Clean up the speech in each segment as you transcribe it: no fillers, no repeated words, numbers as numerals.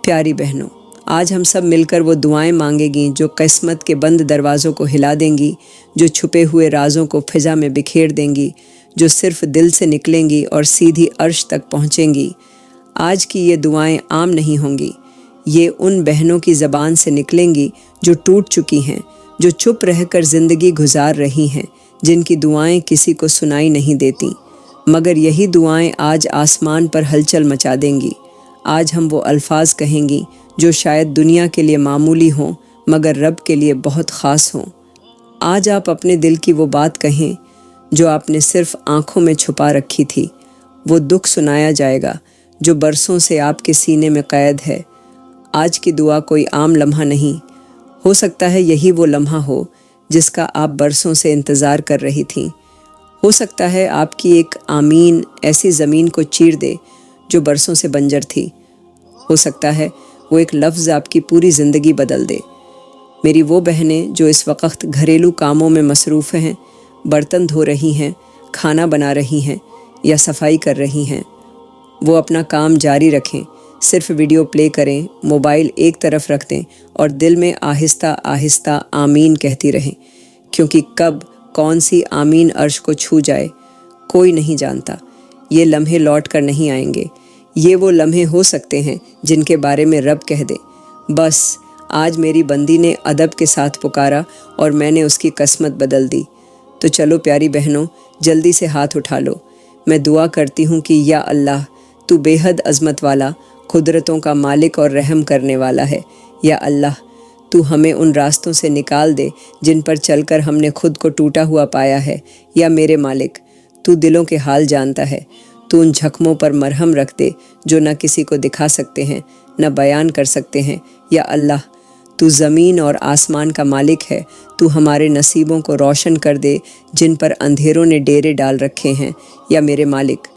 پیاری بہنوں، آج ہم سب مل کر وہ دعائیں مانگیں گی جو قسمت کے بند دروازوں کو ہلا دیں گی، جو چھپے ہوئے رازوں کو فضا میں بکھیر دیں گی، جو صرف دل سے نکلیں گی اور سیدھی عرش تک پہنچیں گی۔ آج کی یہ دعائیں عام نہیں ہوں گی، یہ ان بہنوں کی زبان سے نکلیں گی جو ٹوٹ چکی ہیں، جو چپ رہ کر زندگی گزار رہی ہیں، جن کی دعائیں کسی کو سنائی نہیں دیتی، مگر یہی دعائیں آج آسمان پر ہلچل مچا دیں گی۔ آج ہم وہ الفاظ کہیں گی جو شاید دنیا کے لیے معمولی ہوں مگر رب کے لیے بہت خاص ہوں۔ آج آپ اپنے دل کی وہ بات کہیں جو آپ نے صرف آنکھوں میں چھپا رکھی تھی، وہ دکھ سنایا جائے گا جو برسوں سے آپ کے سینے میں قید ہے۔ آج کی دعا کوئی عام لمحہ نہیں، ہو سکتا ہے یہی وہ لمحہ ہو جس کا آپ برسوں سے انتظار کر رہی تھیں۔ ہو سکتا ہے آپ کی ایک آمین ایسی زمین کو چیر دے جو برسوں سے بنجر تھی۔ ہو سکتا ہے وہ ایک لفظ آپ کی پوری زندگی بدل دے۔ میری وہ بہنیں جو اس وقت گھریلو کاموں میں مصروف ہیں، برتن دھو رہی ہیں، کھانا بنا رہی ہیں یا صفائی کر رہی ہیں، وہ اپنا کام جاری رکھیں، صرف ویڈیو پلے کریں، موبائل ایک طرف رکھ دیں اور دل میں آہستہ آہستہ آمین کہتی رہیں، کیونکہ کب کون سی آمین عرش کو چھو جائے کوئی نہیں جانتا۔ یہ لمحے لوٹ کر نہیں آئیں گے، یہ وہ لمحے ہو سکتے ہیں جن کے بارے میں رب کہہ دے، بس آج میری بندی نے ادب کے ساتھ پکارا اور میں نے اس کی قسمت بدل دی۔ تو چلو پیاری بہنوں، جلدی سے ہاتھ اٹھا لو۔ میں دعا کرتی ہوں کہ یا اللہ، تو بے حد عظمت والا، قدرتوں کا مالک اور رحم کرنے والا ہے۔ یا اللہ، تو ہمیں ان راستوں سے نکال دے جن پر چل کر ہم نے خود کو ٹوٹا ہوا پایا ہے۔ یا میرے مالک، تو دلوں کے حال جانتا ہے، تو ان زخموں پر مرہم رکھ دے جو نہ کسی کو دکھا سکتے ہیں نہ بیان کر سکتے ہیں۔ یا اللہ، تو زمین اور آسمان کا مالک ہے، تو ہمارے نصیبوں کو روشن کر دے جن پر اندھیروں نے ڈیرے ڈال رکھے ہیں۔ یا میرے مالک،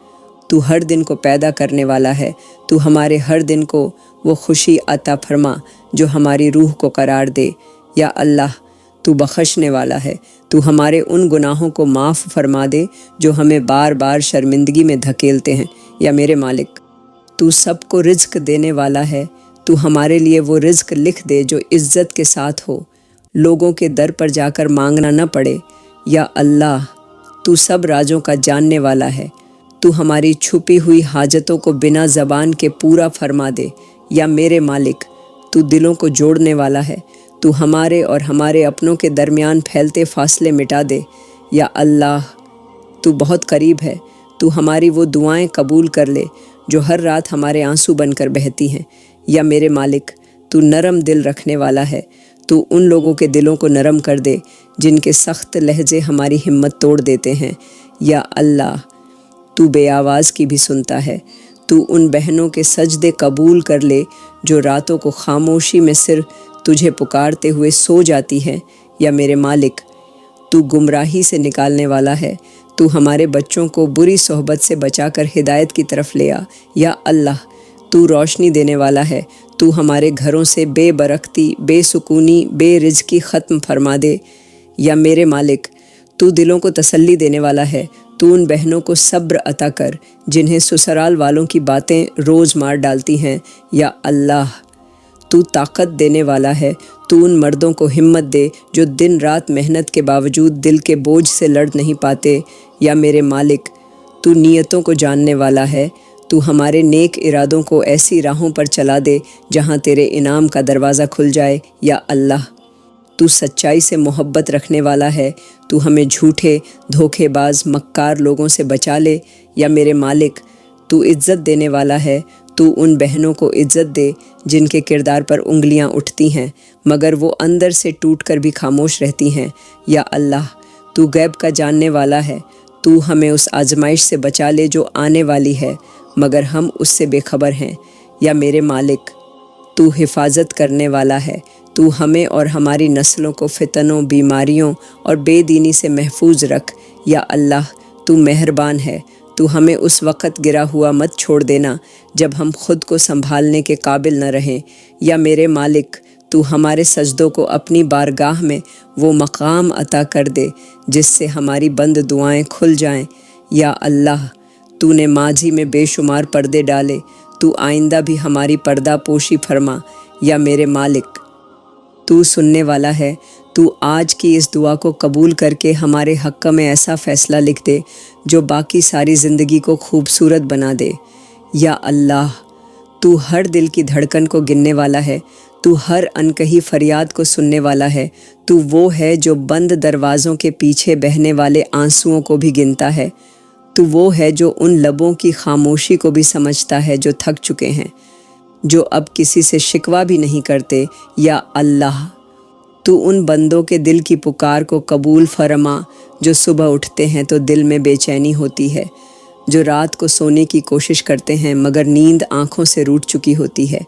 تو ہر دن کو پیدا کرنے والا ہے، تو ہمارے ہر دن کو وہ خوشی عطا فرما جو ہماری روح کو قرار دے۔ یا اللہ، تو بخشنے والا ہے، تو ہمارے ان گناہوں کو معاف فرما دے جو ہمیں بار بار شرمندگی میں دھکیلتے ہیں۔ یا میرے مالک، تو سب کو رزق دینے والا ہے، تو ہمارے لیے وہ رزق لکھ دے جو عزت کے ساتھ ہو، لوگوں کے در پر جا کر مانگنا نہ پڑے۔ یا اللہ، تو سب رازوں کا جاننے والا ہے، تو ہماری چھپی ہوئی حاجتوں کو بنا زبان کے پورا فرما دے۔ یا میرے مالک، تو دلوں کو جوڑنے والا ہے، تو ہمارے اور ہمارے اپنوں کے درمیان پھیلتے فاصلے مٹا دے۔ یا اللہ، تو بہت قریب ہے، تو ہماری وہ دعائیں قبول کر لے جو ہر رات ہمارے آنسو بن کر بہتی ہیں۔ یا میرے مالک، تو نرم دل رکھنے والا ہے، تو ان لوگوں کے دلوں کو نرم کر دے جن کے سخت لہجے ہماری ہمت توڑ دیتے ہیں۔ یا اللہ، تو بے آواز کی بھی سنتا ہے، تو ان بہنوں کے سجدے قبول کر لے جو راتوں کو خاموشی میں صرف تجھے پکارتے ہوئے سو جاتی ہیں۔ یا میرے مالک، تو گمراہی سے نکالنے والا ہے، تو ہمارے بچوں کو بری صحبت سے بچا کر ہدایت کی طرف لے آ۔ یا اللہ، تو روشنی دینے والا ہے، تو ہمارے گھروں سے بے برکتی، بے سکونی، بے رزقی ختم فرما دے۔ یا میرے مالک، تو دلوں کو تسلی دینے والا ہے، تو ان بہنوں کو صبر عطا کر جنہیں سسرال والوں کی باتیں روز مار ڈالتی ہیں۔ یا اللہ، تو طاقت دینے والا ہے، تو ان مردوں کو ہمت دے جو دن رات محنت کے باوجود دل کے بوجھ سے لڑ نہیں پاتے۔ یا میرے مالک، تو نیتوں کو جاننے والا ہے، تو ہمارے نیک ارادوں کو ایسی راہوں پر چلا دے جہاں تیرے انعام کا دروازہ کھل جائے۔ یا اللہ، تو سچائی سے محبت رکھنے والا ہے، تو ہمیں جھوٹے، دھوکے باز، مکار لوگوں سے بچا لے۔ یا میرے مالک، تو عزت دینے والا ہے، تو ان بہنوں کو عزت دے جن کے کردار پر انگلیاں اٹھتی ہیں مگر وہ اندر سے ٹوٹ کر بھی خاموش رہتی ہیں۔ یا اللہ، تو غیب کا جاننے والا ہے، تو ہمیں اس آزمائش سے بچا لے جو آنے والی ہے مگر ہم اس سے بے خبر ہیں۔ یا میرے مالک، تو حفاظت کرنے والا ہے، تو ہمیں اور ہماری نسلوں کو فتنوں، بیماریوں اور بے دینی سے محفوظ رکھ۔ یا اللہ، تو مہربان ہے، تو ہمیں اس وقت گرا ہوا مت چھوڑ دینا جب ہم خود کو سنبھالنے کے قابل نہ رہیں۔ یا میرے مالک، تو ہمارے سجدوں کو اپنی بارگاہ میں وہ مقام عطا کر دے جس سے ہماری بند دعائیں کھل جائیں۔ یا اللہ، تو نے ماضی میں بے شمار پردے ڈالے، تو آئندہ بھی ہماری پردہ پوشی فرما یا میرے مالک۔ تو سننے والا ہے، تو آج کی اس دعا کو قبول کر کے ہمارے حق میں ایسا فیصلہ لکھ دے جو باقی ساری زندگی کو خوبصورت بنا دے۔ یا اللہ، تو ہر دل کی دھڑکن کو گننے والا ہے، تو ہر انکہی فریاد کو سننے والا ہے، تو وہ ہے جو بند دروازوں کے پیچھے بہنے والے آنسوؤں کو بھی گنتا ہے، تو وہ ہے جو ان لبوں کی خاموشی کو بھی سمجھتا ہے جو تھک چکے ہیں، جو اب کسی سے شکوہ بھی نہیں کرتے۔ یا اللہ، تو ان بندوں کے دل کی پکار کو قبول فرما جو صبح اٹھتے ہیں تو دل میں بے چینی ہوتی ہے، جو رات کو سونے کی کوشش کرتے ہیں مگر نیند آنکھوں سے روٹ چکی ہوتی ہے،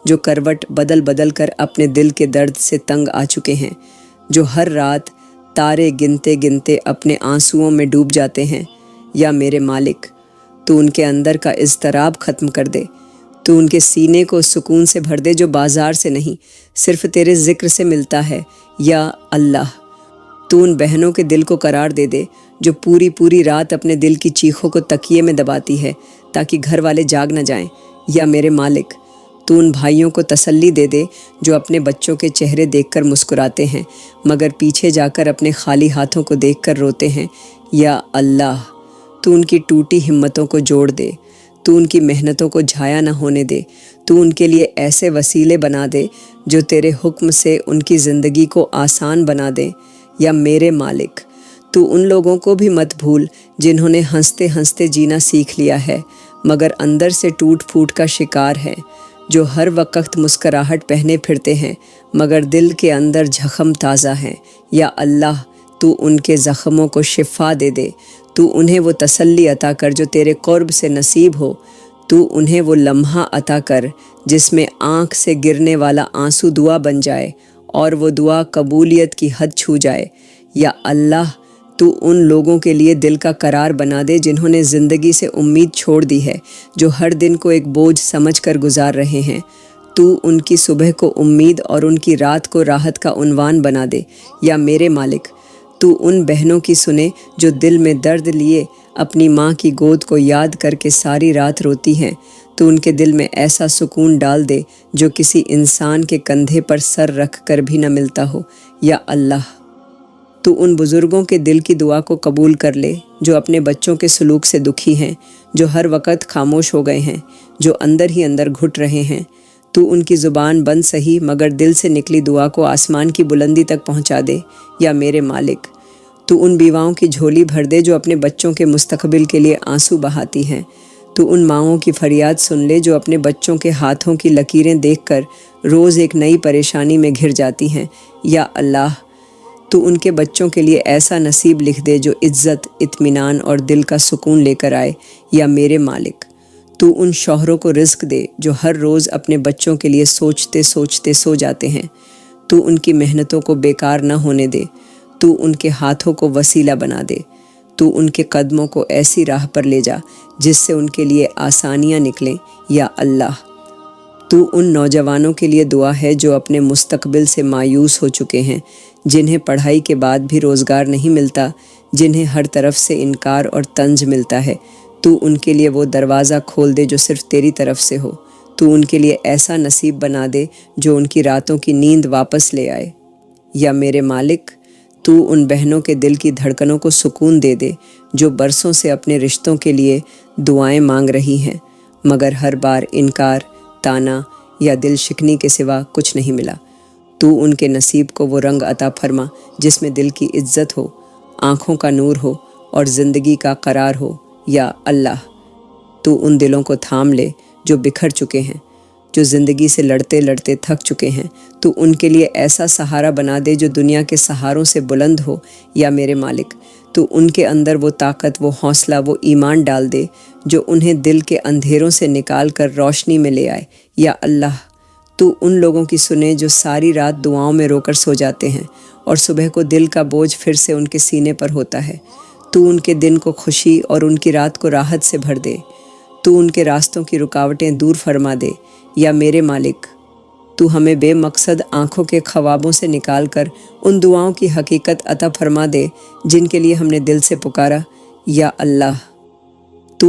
جو کروٹ بدل بدل کر اپنے دل کے درد سے تنگ آ چکے ہیں، جو ہر رات تارے گنتے گنتے اپنے آنسوؤں میں ڈوب جاتے ہیں۔ یا میرے مالک، تو ان کے اندر کا اضطراب ختم کر دے، تو ان کے سینے کو سکون سے بھر دے جو بازار سے نہیں صرف تیرے ذکر سے ملتا ہے۔ یا اللہ، تو ان بہنوں کے دل کو قرار دے دے جو پوری رات اپنے دل کی چیخوں کو تکیے میں دباتی ہے تاکہ گھر والے جاگ نہ جائیں۔ یا میرے مالک، تو ان بھائیوں کو تسلی دے دے جو اپنے بچوں کے چہرے دیکھ کر مسکراتے ہیں مگر پیچھے جا کر اپنے خالی ہاتھوں کو دیکھ کر روتے ہیں۔ یا اللہ، تو ان کی ٹوٹی ہمتوں کو جوڑ دے، تو ان کی محنتوں کو ضائع نہ ہونے دے، تو ان کے لیے ایسے وسیلے بنا دے جو تیرے حکم سے ان کی زندگی کو آسان بنا دے۔ یا میرے مالک، تو ان لوگوں کو بھی مت بھول جنہوں نے ہنستے ہنستے جینا سیکھ لیا ہے مگر اندر سے ٹوٹ پھوٹ کا شکار ہے، جو ہر وقت مسکراہٹ پہنے پھرتے ہیں مگر دل کے اندر زخم تازہ ہیں۔ یا اللہ، تو ان کے زخموں کو شفا دے دے، تو انہیں وہ تسلی عطا کر جو تیرے قرب سے نصیب ہو، تو انہیں وہ لمحہ عطا کر جس میں آنکھ سے گرنے والا آنسو دعا بن جائے اور وہ دعا قبولیت کی حد چھو جائے۔ یا اللہ، تو ان لوگوں کے لیے دل کا قرار بنا دے جنہوں نے زندگی سے امید چھوڑ دی ہے، جو ہر دن کو ایک بوجھ سمجھ کر گزار رہے ہیں، تو ان کی صبح کو امید اور ان کی رات کو راحت کا عنوان بنا دے۔ یا میرے مالک، تو ان بہنوں کی سنے جو دل میں درد لیے اپنی ماں کی گود کو یاد کر کے ساری رات روتی ہیں، تو ان کے دل میں ایسا سکون ڈال دے جو کسی انسان کے کندھے پر سر رکھ کر بھی نہ ملتا ہو۔ یا اللہ، تو ان بزرگوں کے دل کی دعا کو قبول کر لے جو اپنے بچوں کے سلوک سے دکھی ہیں، جو ہر وقت خاموش ہو گئے ہیں، جو اندر ہی اندر گھٹ رہے ہیں، تو ان کی زبان بند سہی مگر دل سے نکلی دعا کو آسمان کی بلندی تک پہنچا دے۔ یا میرے مالک، تو ان بیواؤں کی جھولی بھر دے جو اپنے بچوں کے مستقبل کے لیے آنسو بہاتی ہیں، تو ان ماؤں کی فریاد سن لے جو اپنے بچوں کے ہاتھوں کی لکیریں دیکھ کر روز ایک نئی پریشانی میں گھر جاتی ہیں۔ یا اللہ، تو ان کے بچوں کے لیے ایسا نصیب لکھ دے جو عزت، اطمینان اور دل کا سکون لے کر آئے۔ یا میرے مالک، تو ان شوہروں کو رزق دے جو ہر روز اپنے بچوں کے لیے سوچتے سوچتے سو جاتے ہیں، تو ان کی محنتوں کو بیکار نہ ہونے دے، تو ان کے ہاتھوں کو وسیلہ بنا دے، تو ان کے قدموں کو ایسی راہ پر لے جا جس سے ان کے لیے آسانیاں نکلیں۔ یا اللہ، تو ان نوجوانوں کے لیے دعا ہے جو اپنے مستقبل سے مایوس ہو چکے ہیں، جنہیں پڑھائی کے بعد بھی روزگار نہیں ملتا، جنہیں ہر طرف سے انکار اور طنز ملتا ہے، تو ان کے لیے وہ دروازہ کھول دے جو صرف تیری طرف سے ہو، تو ان کے لیے ایسا نصیب بنا دے جو ان کی راتوں کی نیند واپس لے آئے۔ یا میرے مالک، تو ان بہنوں کے دل کی دھڑکنوں کو سکون دے دے جو برسوں سے اپنے رشتوں کے لیے دعائیں مانگ رہی ہیں مگر ہر بار انکار، تانا یا دل شکنی کے سوا کچھ نہیں ملا۔ تو ان کے نصیب کو وہ رنگ عطا فرما جس میں دل کی عزت ہو، آنکھوں کا نور ہو اور زندگی کا قرار ہو۔ یا اللہ، تو ان دلوں کو تھام لے جو بکھر چکے ہیں، جو زندگی سے لڑتے لڑتے تھک چکے ہیں، تو ان کے لیے ایسا سہارا بنا دے جو دنیا کے سہاروں سے بلند ہو۔ یا میرے مالک، تو ان کے اندر وہ طاقت، وہ حوصلہ، وہ ایمان ڈال دے جو انہیں دل کے اندھیروں سے نکال کر روشنی میں لے آئے۔ یا اللہ، تو ان لوگوں کی سنے جو ساری رات دعاؤں میں رو کر سو جاتے ہیں اور صبح کو دل کا بوجھ پھر سے ان کے سینے پر ہوتا ہے، تو ان کے دن کو خوشی اور ان کی رات کو راحت سے بھر دے، تو ان کے راستوں کی رکاوٹیں دور فرما دے۔ یا میرے مالک، تو ہمیں بے مقصد آنکھوں کے خوابوں سے نکال کر ان دعاؤں کی حقیقت عطا فرما دے جن کے لیے ہم نے دل سے پکارا۔ یا اللہ، تو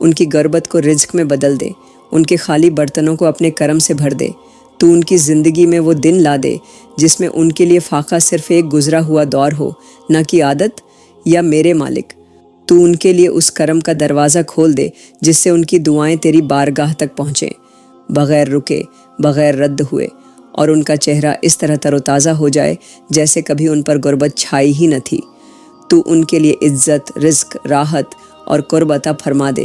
ان کی غربت کو رزق میں بدل دے، ان کے خالی برتنوں کو اپنے کرم سے بھر دے۔ تو ان کی زندگی میں وہ دن لا دے جس میں ان کے لیے فاقہ صرف ایک گزرا ہوا دور ہو، نہ کہ عادت۔ یا میرے مالک، تو ان کے لیے اس کرم کا دروازہ کھول دے جس سے ان کی دعائیں تیری بارگاہ تک پہنچیں، بغیر رکے، بغیر رد ہوئے، اور ان کا چہرہ اس طرح تر و تازہ ہو جائے جیسے کبھی ان پر غربت چھائی ہی نہ تھی۔ تو ان کے لیے عزت، رزق، راحت اور قرب عطا فرما دے،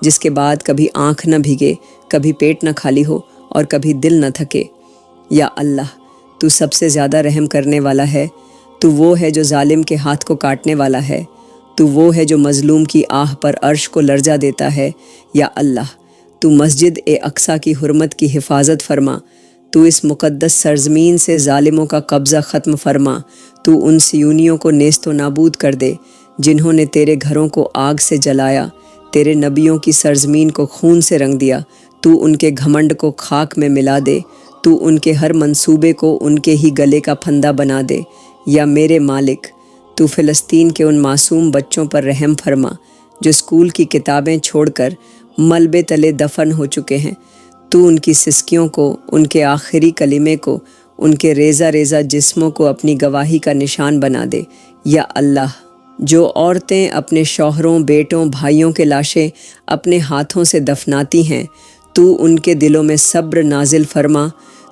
جس کے بعد کبھی آنکھ نہ بھیگے، کبھی پیٹ نہ خالی ہو اور کبھی دل نہ تھکے۔ یا اللہ، تو سب سے زیادہ رحم کرنے والا ہے، تو وہ ہے جو ظالم کے ہاتھ کو کاٹنے والا ہے، تو وہ ہے جو مظلوم کی آہ پر عرش کو لرزا دیتا ہے۔ یا اللہ، تو مسجد اقصیٰ کی حرمت کی حفاظت فرما، تو اس مقدس سرزمین سے ظالموں کا قبضہ ختم فرما، تو ان سیونیوں کو نیست و نابود کر دے جنہوں نے تیرے گھروں کو آگ سے جلایا، تیرے نبیوں کی سرزمین کو خون سے رنگ دیا۔ تو ان کے گھمنڈ کو خاک میں ملا دے، تو ان کے ہر منصوبے کو ان کے ہی گلے کا پھندا بنا دے۔ یا میرے مالک، تو فلسطین کے ان معصوم بچوں پر رحم فرما جو اسکول کی کتابیں چھوڑ کر ملبے تلے دفن ہو چکے ہیں۔ تو ان کی سسکیوں کو، ان کے آخری کلمے کو، ان کے ریزہ ریزہ جسموں کو اپنی گواہی کا نشان بنا دے۔ یا اللہ، جو عورتیں اپنے شوہروں، بیٹوں، بھائیوں کے لاشیں اپنے ہاتھوں سے دفناتی ہیں، تو ان کے دلوں میں صبر نازل فرما،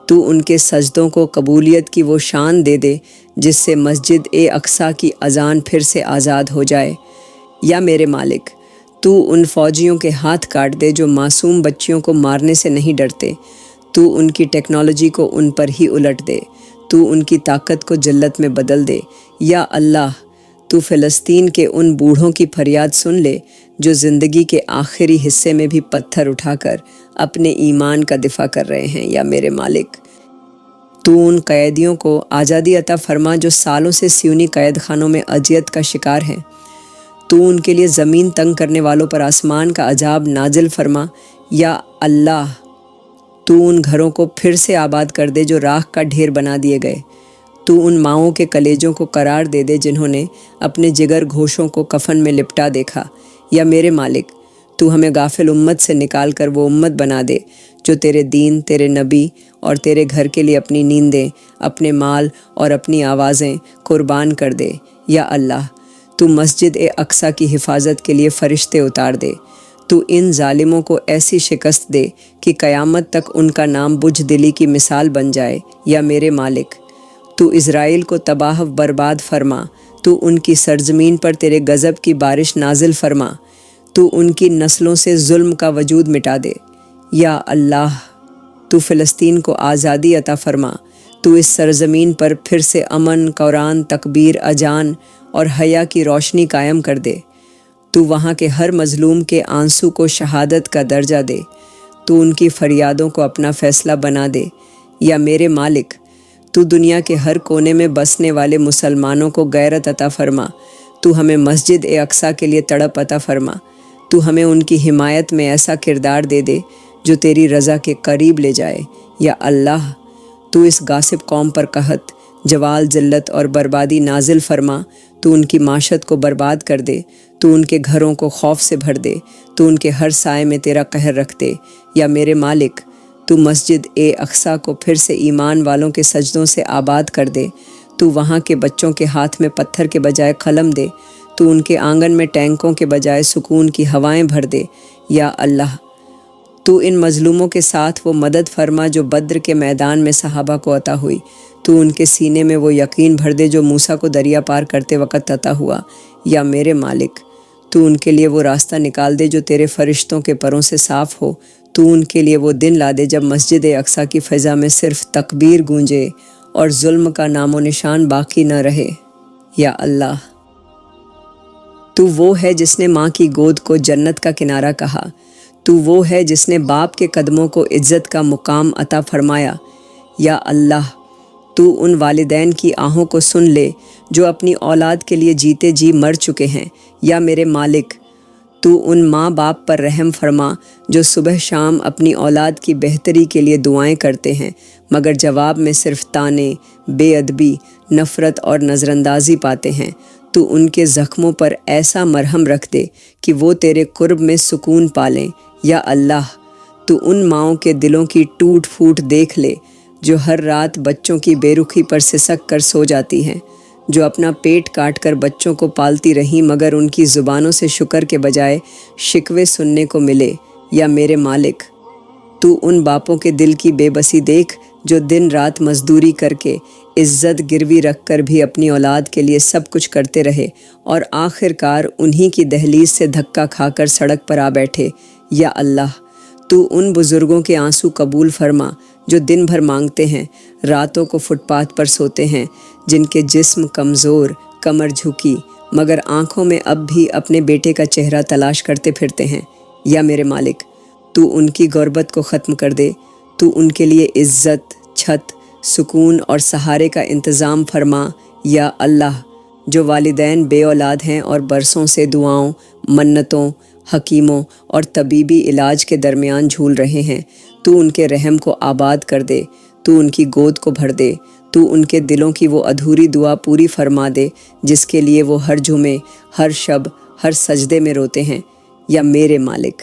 تو ان کے سجدوں کو قبولیت کی وہ شان دے دے جس سے مسجد اقصیٰ کی اذان پھر سے آزاد ہو جائے۔ یا میرے مالک، تو ان فوجیوں کے ہاتھ کاٹ دے جو معصوم بچیوں کو مارنے سے نہیں ڈرتے، تو ان کی ٹیکنالوجی کو ان پر ہی الٹ دے، تو ان کی طاقت کو ذلت میں بدل دے۔ یا اللہ، تو فلسطین کے ان بوڑھوں کی فریاد سن لے جو زندگی کے آخری حصے میں بھی پتھر اٹھا کر اپنے ایمان کا دفاع کر رہے ہیں۔ یا میرے مالک، تو ان قیدیوں کو آزادی عطا فرما جو سالوں سے سیونی قید خانوں میں اذیت کا شکار ہیں۔ تو ان کے لیے زمین تنگ کرنے والوں پر آسمان کا عذاب نازل فرما۔ یا اللہ، تو ان گھروں کو پھر سے آباد کر دے جو راکھ کا ڈھیر بنا دیے گئے۔ تو ان ماؤں کے کلیجوں کو قرار دے دے جنہوں نے اپنے جگر گھوشوں کو کفن میں لپٹا دیکھا۔ یا میرے مالک، تو ہمیں غافل امت سے نکال کر وہ امت بنا دے جو تیرے دین، تیرے نبی اور تیرے گھر کے لیے اپنی نیندیں، اپنے مال اور اپنی آوازیں قربان کر دے۔ یا اللہ، تو مسجد اقصیٰ کی حفاظت کے لیے فرشتے اتار دے، تو ان ظالموں کو ایسی شکست دے کہ قیامت تک ان کا نام بجھ دلی کی مثال بن جائے۔ یا میرے مالک، تو اسرائیل کو تباہ و برباد فرما، تو ان کی سرزمین پر تیرے غضب کی بارش نازل فرما، تو ان کی نسلوں سے ظلم کا وجود مٹا دے۔ یا اللہ، تو فلسطین کو آزادی عطا فرما، تو اس سرزمین پر پھر سے امن، قرآن، تکبیر، اذان اور حیا کی روشنی قائم کر دے۔ تو وہاں کے ہر مظلوم کے آنسو کو شہادت کا درجہ دے، تو ان کی فریادوں کو اپنا فیصلہ بنا دے۔ یا میرے مالک، تو دنیا کے ہر کونے میں بسنے والے مسلمانوں کو غیرت عطا فرما، تو ہمیں مسجد اقصیٰ کے لیے تڑپ عطا فرما، تو ہمیں ان کی حمایت میں ایسا کردار دے دے جو تیری رضا کے قریب لے جائے۔ یا اللہ، تو اس غاصب قوم پر قحط، جوال، ذلت اور بربادی نازل فرما، تو ان کی معیشت کو برباد کر دے، تو ان کے گھروں کو خوف سے بھر دے، تو ان کے ہر سائے میں تیرا قہر رکھ دے۔ یا میرے مالک، تو مسجد اقصیٰ کو پھر سے ایمان والوں کے سجدوں سے آباد کر دے، تو وہاں کے بچوں کے ہاتھ میں پتھر کے بجائے قلم دے، تو ان کے آنگن میں ٹینکوں کے بجائے سکون کی ہوائیں بھر دے۔ یا اللہ، تو ان مظلوموں کے ساتھ وہ مدد فرما جو بدر کے میدان میں صحابہ کو عطا ہوئی، تو ان کے سینے میں وہ یقین بھر دے جو موسیٰ کو دریا پار کرتے وقت عطا ہوا۔ یا میرے مالک، تو ان کے لیے وہ راستہ نکال دے جو تیرے فرشتوں کے پروں سے صاف ہو، تو ان کے لیے وہ دن لا دے جب مسجد اقصیٰ کی فضا میں صرف تکبیر گونجے اور ظلم کا نام و نشان باقی نہ رہے۔ یا اللہ، تو وہ ہے جس نے ماں کی گود کو جنت کا کنارہ کہا، تو وہ ہے جس نے باپ کے قدموں کو عزت کا مقام عطا فرمایا۔ یا اللہ، تو ان والدین کی آہوں کو سن لے جو اپنی اولاد کے لیے جیتے جی مر چکے ہیں۔ یا میرے مالک، تو ان ماں باپ پر رحم فرما جو صبح شام اپنی اولاد کی بہتری کے لیے دعائیں کرتے ہیں مگر جواب میں صرف طعنے، بے ادبی، نفرت اور نظر اندازی پاتے ہیں۔ تو ان کے زخموں پر ایسا مرہم رکھ دے کہ وہ تیرے قرب میں سکون پالیں۔ یا اللہ تو ان ماؤں کے دلوں کی ٹوٹ پھوٹ دیکھ لے جو ہر رات بچوں کی بے رخی پر سسک کر سو جاتی ہیں، جو اپنا پیٹ کاٹ کر بچوں کو پالتی رہیں مگر ان کی زبانوں سے شکر کے بجائے شکوے سننے کو ملے۔ یا میرے مالک تو ان باپوں کے دل کی بے بسی دیکھ جو دن رات مزدوری کر کے عزت گروی رکھ کر بھی اپنی اولاد کے لیے سب کچھ کرتے رہے اور آخر کار انہی کی دہلیز سے دھکا کھا کر سڑک پر آ بیٹھے۔ یا اللہ تو ان بزرگوں کے آنسو قبول فرما جو دن بھر مانگتے ہیں، راتوں کو فٹ پاتھ پر سوتے ہیں، جن کے جسم کمزور، کمر جھکی مگر آنکھوں میں اب بھی اپنے بیٹے کا چہرہ تلاش کرتے پھرتے ہیں۔ یا میرے مالک تو ان کی غربت کو ختم کر دے، تو ان کے لیے عزت، چھت، سکون اور سہارے کا انتظام فرما۔ یا اللہ جو والدین بے اولاد ہیں اور برسوں سے دعاؤں، منتوں، حکیموں اور طبیبی علاج کے درمیان جھول رہے ہیں، تو ان کے رحم کو آباد کر دے، تو ان کی گود کو بھر دے، تو ان کے دلوں کی وہ ادھوری دعا پوری فرما دے جس کے لیے وہ ہر جمعے، ہر شب، ہر سجدے میں روتے ہیں۔ یا میرے مالک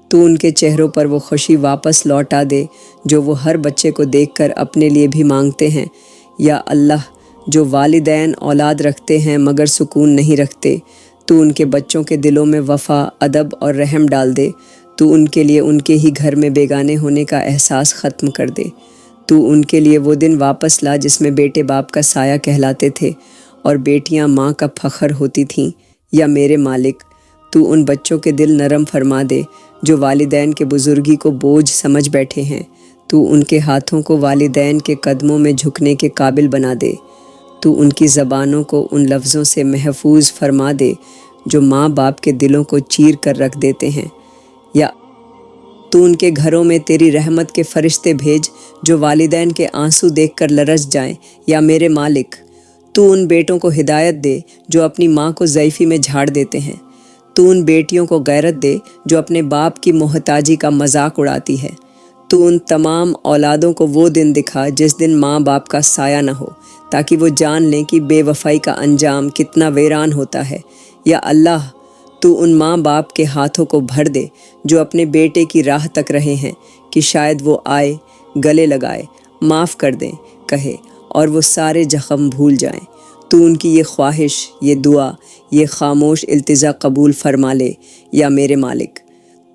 تو ان کے چہروں پر وہ خوشی واپس لوٹا دے جو وہ ہر بچے کو دیکھ کر اپنے لیے بھی مانگتے ہیں۔ یا اللہ جو والدین اولاد رکھتے ہیں مگر سکون نہیں رکھتے، تو ان کے بچوں کے دلوں میں وفا، ادب اور رحم ڈال دے، تو ان کے لیے ان کے ہی گھر میں بیگانے ہونے کا احساس ختم کر دے، تو ان کے لیے وہ دن واپس لا جس میں بیٹے باپ کا سایہ کہلاتے تھے اور بیٹیاں ماں کا فخر ہوتی تھیں۔ یا میرے مالک تو ان بچوں کے دل نرم فرما دے جو والدین کے بزرگی کو بوجھ سمجھ بیٹھے ہیں، تو ان کے ہاتھوں کو والدین کے قدموں میں جھکنے کے قابل بنا دے، تو ان کی زبانوں کو ان لفظوں سے محفوظ فرما دے جو ماں باپ کے دلوں کو چیر کر رکھ دیتے ہیں۔ یا تو ان کے گھروں میں تیری رحمت کے فرشتے بھیج جو والدین کے آنسو دیکھ کر لرز جائیں۔ یا میرے مالک تو ان بیٹوں کو ہدایت دے جو اپنی ماں کو ضعیفی میں جھاڑ دیتے ہیں، تو ان بیٹیوں کو غیرت دے جو اپنے باپ کی محتاجی کا مذاق اڑاتی ہے، تو ان تمام اولادوں کو وہ دن دکھا جس دن ماں باپ کا سایہ نہ ہو تاکہ وہ جان لیں کہ بے وفائی کا انجام کتنا ویران ہوتا ہے۔ یا اللہ تو ان ماں باپ کے ہاتھوں کو بھر دے جو اپنے بیٹے کی راہ تک رہے ہیں کہ شاید وہ آئے، گلے لگائے، معاف کر دیں کہے اور وہ سارے زخم بھول جائیں، تو ان کی یہ خواہش، یہ دعا، یہ خاموش التجا قبول فرما لے۔ یا میرے مالک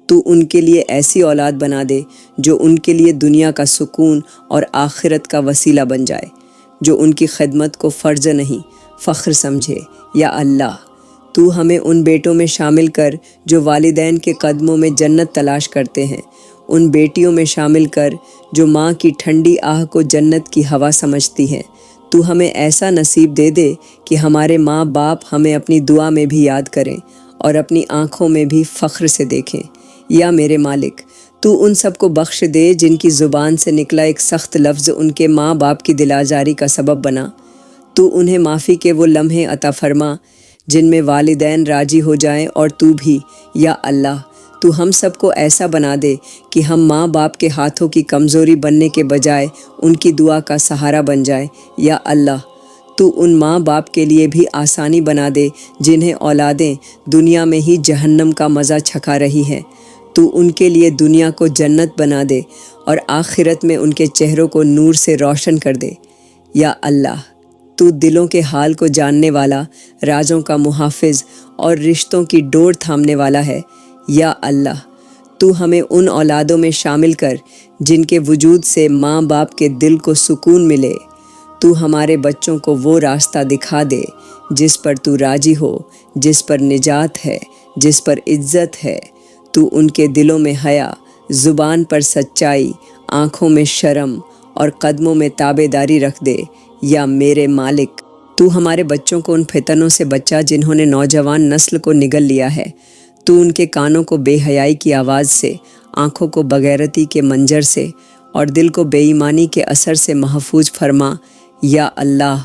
تو ان کے لیے ایسی اولاد بنا دے جو ان کے لیے دنیا کا سکون اور آخرت کا وسیلہ بن جائے، جو ان کی خدمت کو فرض نہیں فخر سمجھے۔ یا اللہ تو ہمیں ان بیٹوں میں شامل کر جو والدین کے قدموں میں جنت تلاش کرتے ہیں، ان بیٹیوں میں شامل کر جو ماں کی ٹھنڈی آہ کو جنت کی ہوا سمجھتی ہیں۔ تو ہمیں ایسا نصیب دے دے کہ ہمارے ماں باپ ہمیں اپنی دعا میں بھی یاد کریں اور اپنی آنکھوں میں بھی فخر سے دیکھیں۔ یا میرے مالک تو ان سب کو بخش دے جن کی زبان سے نکلا ایک سخت لفظ ان کے ماں باپ کی دل آزاری کا سبب بنا، تو انہیں معافی کے وہ لمحے عطا فرما جن میں والدین راضی ہو جائیں اور تو بھی۔ یا اللہ تو ہم سب کو ایسا بنا دے کہ ہم ماں باپ کے ہاتھوں کی کمزوری بننے کے بجائے ان کی دعا کا سہارا بن جائیں۔ یا اللہ تو ان ماں باپ کے لیے بھی آسانی بنا دے جنہیں اولادیں دنیا میں ہی جہنم کا مزہ چھکا رہی ہیں، تو ان کے لیے دنیا کو جنت بنا دے اور آخرت میں ان کے چہروں کو نور سے روشن کر دے۔ یا اللہ تو دلوں کے حال کو جاننے والا، رازوں کا محافظ اور رشتوں کی ڈور تھامنے والا ہے۔ یا اللہ تو ہمیں ان اولادوں میں شامل کر جن کے وجود سے ماں باپ کے دل کو سکون ملے، تو ہمارے بچوں کو وہ راستہ دکھا دے جس پر تو راضی ہو، جس پر نجات ہے، جس پر عزت ہے، تو ان کے دلوں میں حیا، زبان پر سچائی، آنکھوں میں شرم اور قدموں میں تابع داری رکھ دے۔ یا میرے مالک تو ہمارے بچوں کو ان فتنوں سے بچا جنہوں نے نوجوان نسل کو نگل لیا ہے، تو ان کے کانوں کو بے حیائی کی آواز سے، آنکھوں کو بغیرتی کے منظر سے اور دل کو بے ایمانی کے اثر سے محفوظ فرما۔ یا اللہ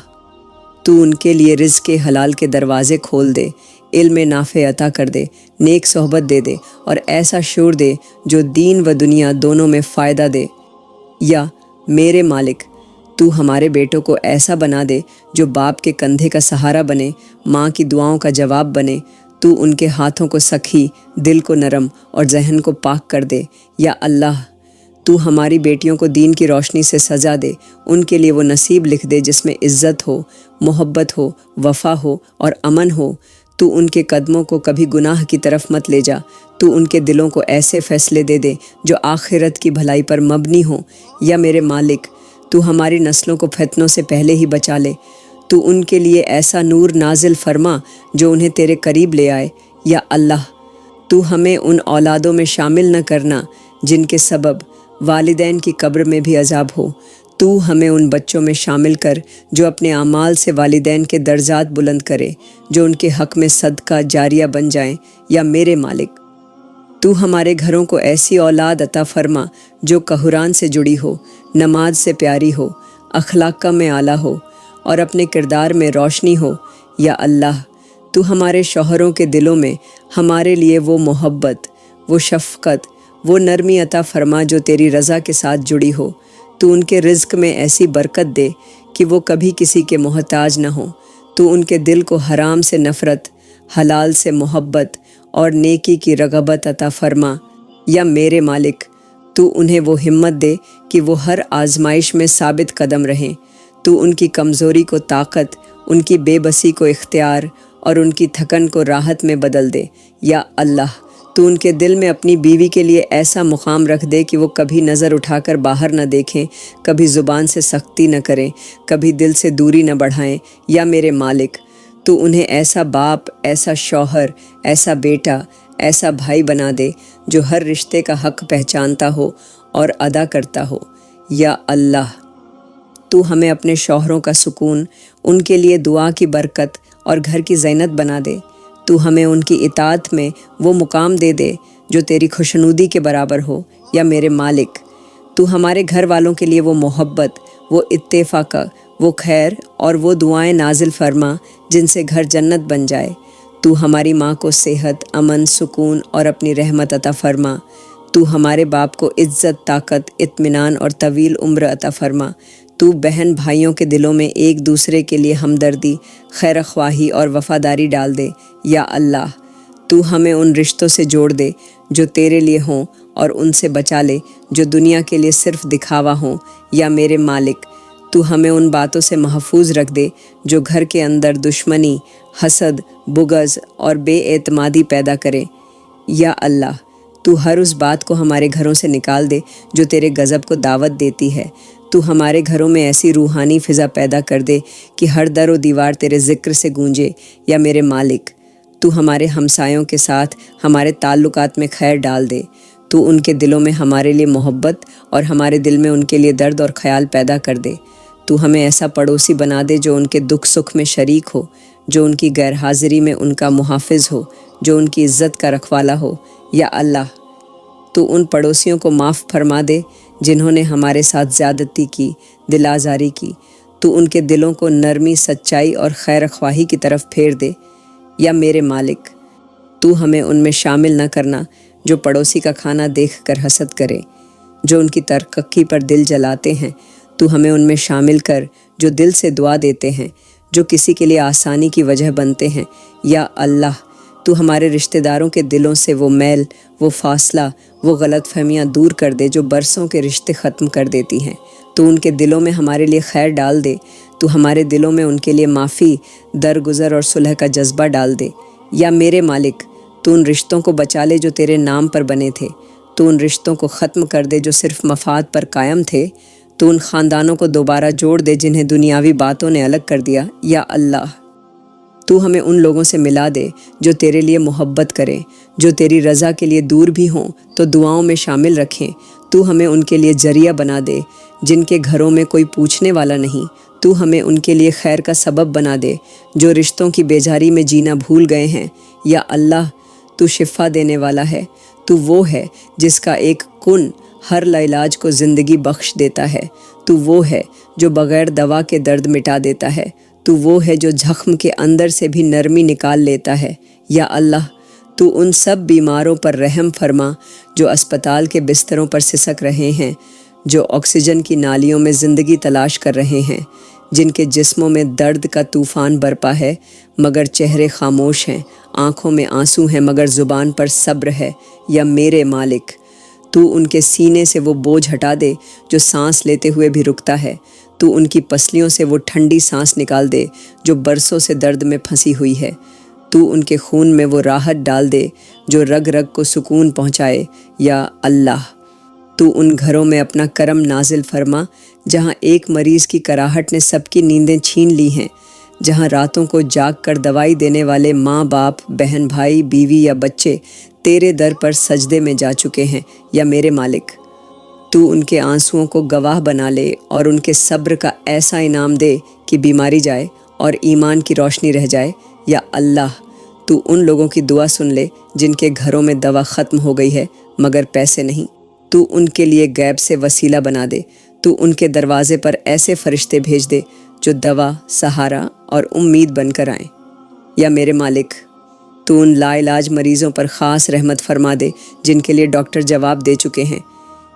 تو ان کے لیے رزق حلال کے دروازے کھول دے، علم نافع عطا کر دے، نیک صحبت دے دے اور ایسا شعور دے جو دین و دنیا دونوں میں فائدہ دے۔ یا میرے مالک تو ہمارے بیٹوں کو ایسا بنا دے جو باپ کے کندھے کا سہارا بنے، ماں کی دعاؤں کا جواب بنے۔ تو ان کے ہاتھوں کو سخی، دل کو نرم اور ذہن کو پاک کر دے۔ یا اللہ، تو ہماری بیٹیوں کو دین کی روشنی سے سجا دے، ان کے لیے وہ نصیب لکھ دے جس میں عزت ہو، محبت ہو، وفا ہو اور امن ہو۔ تو ان کے قدموں کو کبھی گناہ کی طرف مت لے جا۔ تو ان کے دلوں کو ایسے فیصلے دے دے جو آخرت کی بھلائی پر مبنی ہوں۔ یا میرے مالک، تو ہماری نسلوں کو فتنوں سے پہلے ہی بچا لے۔ تو ان کے لیے ایسا نور نازل فرما جو انہیں تیرے قریب لے آئے۔ یا اللہ، تو ہمیں ان اولادوں میں شامل نہ کرنا جن کے سبب والدین کی قبر میں بھی عذاب ہو۔ تو ہمیں ان بچوں میں شامل کر جو اپنے اعمال سے والدین کے درجات بلند کرے، جو ان کے حق میں صدقہ جاریہ بن جائیں۔ یا میرے مالک، تو ہمارے گھروں کو ایسی اولاد عطا فرما جو قرآن سے جڑی ہو، نماز سے پیاری ہو، اخلاق میں اعلیٰ ہو اور اپنے کردار میں روشنی ہو۔ یا اللہ، تو ہمارے شوہروں کے دلوں میں ہمارے لیے وہ محبت، وہ شفقت، وہ نرمی عطا فرما جو تیری رضا کے ساتھ جڑی ہو۔ تو ان کے رزق میں ایسی برکت دے کہ وہ کبھی کسی کے محتاج نہ ہوں۔ تو ان کے دل کو حرام سے نفرت، حلال سے محبت اور نیکی کی رغبت عطا فرما۔ یا میرے مالک، تو انہیں وہ ہمت دے کہ وہ ہر آزمائش میں ثابت قدم رہیں۔ تو ان کی کمزوری کو طاقت، ان کی بے بسی کو اختیار اور ان کی تھکن کو راحت میں بدل دے۔ یا اللہ، تو ان کے دل میں اپنی بیوی کے لیے ایسا مقام رکھ دے کہ وہ کبھی نظر اٹھا کر باہر نہ دیکھیں، کبھی زبان سے سختی نہ کریں، کبھی دل سے دوری نہ بڑھائیں۔ یا میرے مالک، تو انہیں ایسا باپ، ایسا شوہر، ایسا بیٹا، ایسا بھائی بنا دے جو ہر رشتے کا حق پہچانتا ہو اور ادا کرتا ہو۔ یا اللہ، تو ہمیں اپنے شوہروں کا سکون، ان کے لیے دعا کی برکت اور گھر کی زینت بنا دے۔ تو ہمیں ان کی اطاعت میں وہ مقام دے دے جو تیری خوشنودی کے برابر ہو۔ یا میرے مالک، تو ہمارے گھر والوں کے لیے وہ محبت، وہ اتفاق، وہ خیر اور وہ دعائیں نازل فرما جن سے گھر جنت بن جائے۔ تو ہماری ماں کو صحت، امن، سکون اور اپنی رحمت عطا فرما۔ تو ہمارے باپ کو عزت، طاقت، اطمینان اور طویل عمر عطا فرما۔ تو بہن بھائیوں کے دلوں میں ایک دوسرے کے لیے ہمدردی، خیر خواہی اور وفاداری ڈال دے۔ یا اللہ، تو ہمیں ان رشتوں سے جوڑ دے جو تیرے لیے ہوں اور ان سے بچا لے جو دنیا کے لیے صرف دکھاوا ہوں۔ یا میرے مالک، تو ہمیں ان باتوں سے محفوظ رکھ دے جو گھر کے اندر دشمنی، حسد، بغض اور بے اعتمادی پیدا کرے۔ یا اللہ، تو ہر اس بات کو ہمارے گھروں سے نکال دے جو تیرے غضب کو دعوت دیتی ہے۔ تو ہمارے گھروں میں ایسی روحانی فضا پیدا کر دے کہ ہر در و دیوار تیرے ذکر سے گونجے۔ یا میرے مالک، تو ہمارے ہمسایوں کے ساتھ ہمارے تعلقات میں خیر ڈال دے۔ تو ان کے دلوں میں ہمارے لیے محبت اور ہمارے دل میں ان کے لیے درد اور خیال پیدا کر دے۔ تو ہمیں ایسا پڑوسی بنا دے جو ان کے دکھ سکھ میں شریک ہو، جو ان کی غیر حاضری میں ان کا محافظ ہو، جو ان کی عزت کا رکھوالا ہو۔ یا اللہ، تو ان پڑوسیوں کو معاف فرما دے جنہوں نے ہمارے ساتھ زیادتی کی، دل آزاری کی۔ تو ان کے دلوں کو نرمی، سچائی اور خیر خواہی کی طرف پھیر دے۔ یا میرے مالک، تو ہمیں ان میں شامل نہ کرنا جو پڑوسی کا کھانا دیکھ کر حسد کرے، جو ان کی ترقی پر دل جلاتے ہیں۔ تو ہمیں ان میں شامل کر جو دل سے دعا دیتے ہیں، جو کسی کے لیے آسانی کی وجہ بنتے ہیں۔ یا اللہ، تو ہمارے رشتہ داروں کے دلوں سے وہ میل، وہ فاصلہ، وہ غلط فہمیاں دور کر دے جو برسوں کے رشتے ختم کر دیتی ہیں۔ تو ان کے دلوں میں ہمارے لیے خیر ڈال دے۔ تو ہمارے دلوں میں ان کے لیے معافی، درگزر اور صلح کا جذبہ ڈال دے۔ یا میرے مالک، تو ان رشتوں کو بچا لے جو تیرے نام پر بنے تھے۔ تو ان رشتوں کو ختم کر دے جو صرف مفاد پر قائم تھے۔ تو ان خاندانوں کو دوبارہ جوڑ دے جنہیں دنیاوی باتوں نے الگ کر دیا۔ یا اللہ، تو ہمیں ان لوگوں سے ملا دے جو تیرے لیے محبت کریں، جو تیری رضا کے لیے دور بھی ہوں تو دعاؤں میں شامل رکھیں۔ تو ہمیں ان کے لیے ذریعہ بنا دے جن کے گھروں میں کوئی پوچھنے والا نہیں۔ تو ہمیں ان کے لیے خیر کا سبب بنا دے جو رشتوں کی بیزاری میں جینا بھول گئے ہیں۔ یا اللہ، تو شفا دینے والا ہے۔ تو وہ ہے جس کا ایک کن ہر لاعلاج کو زندگی بخش دیتا ہے۔ تو وہ ہے جو بغیر دوا کے درد مٹا دیتا ہے۔ تو وہ ہے جو زخم کے اندر سے بھی نرمی نکال لیتا ہے۔ یا اللہ، تو ان سب بیماروں پر رحم فرما جو اسپتال کے بستروں پر سسک رہے ہیں، جو آکسیجن کی نالیوں میں زندگی تلاش کر رہے ہیں، جن کے جسموں میں درد کا طوفان برپا ہے مگر چہرے خاموش ہیں، آنکھوں میں آنسو ہیں مگر زبان پر صبر ہے۔ یا میرے مالک، تو ان کے سینے سے وہ بوجھ ہٹا دے جو سانس لیتے ہوئے بھی رکتا ہے۔ تو ان کی پسلیوں سے وہ ٹھنڈی سانس نکال دے جو برسوں سے درد میں پھنسی ہوئی ہے۔ تو ان کے خون میں وہ راحت ڈال دے جو رگ رگ کو سکون پہنچائے۔ یا اللہ، تو ان گھروں میں اپنا کرم نازل فرما جہاں ایک مریض کی کراہٹ نے سب کی نیندیں چھین لی ہیں، جہاں راتوں کو جاگ کر دوائی دینے والے ماں باپ، بہن بھائی، بیوی یا بچے تیرے در پر سجدے میں جا چکے ہیں۔ یا میرے مالک، تو ان کے آنسوؤں کو گواہ بنا لے اور ان کے صبر کا ایسا انعام دے کہ بیماری جائے اور ایمان کی روشنی رہ جائے۔ یا اللہ، تو ان لوگوں کی دعا سن لے جن کے گھروں میں دوا ختم ہو گئی ہے مگر پیسے نہیں۔ تو ان کے لیے غیب سے وسیلہ بنا دے۔ تو ان کے دروازے پر ایسے فرشتے بھیج دے جو دوا، سہارا اور امید بن کر آئیں۔ یا میرے مالک، تو ان لا علاج مریضوں پر خاص رحمت فرما دے جن کے لیے ڈاکٹر جواب دے چکے ہیں،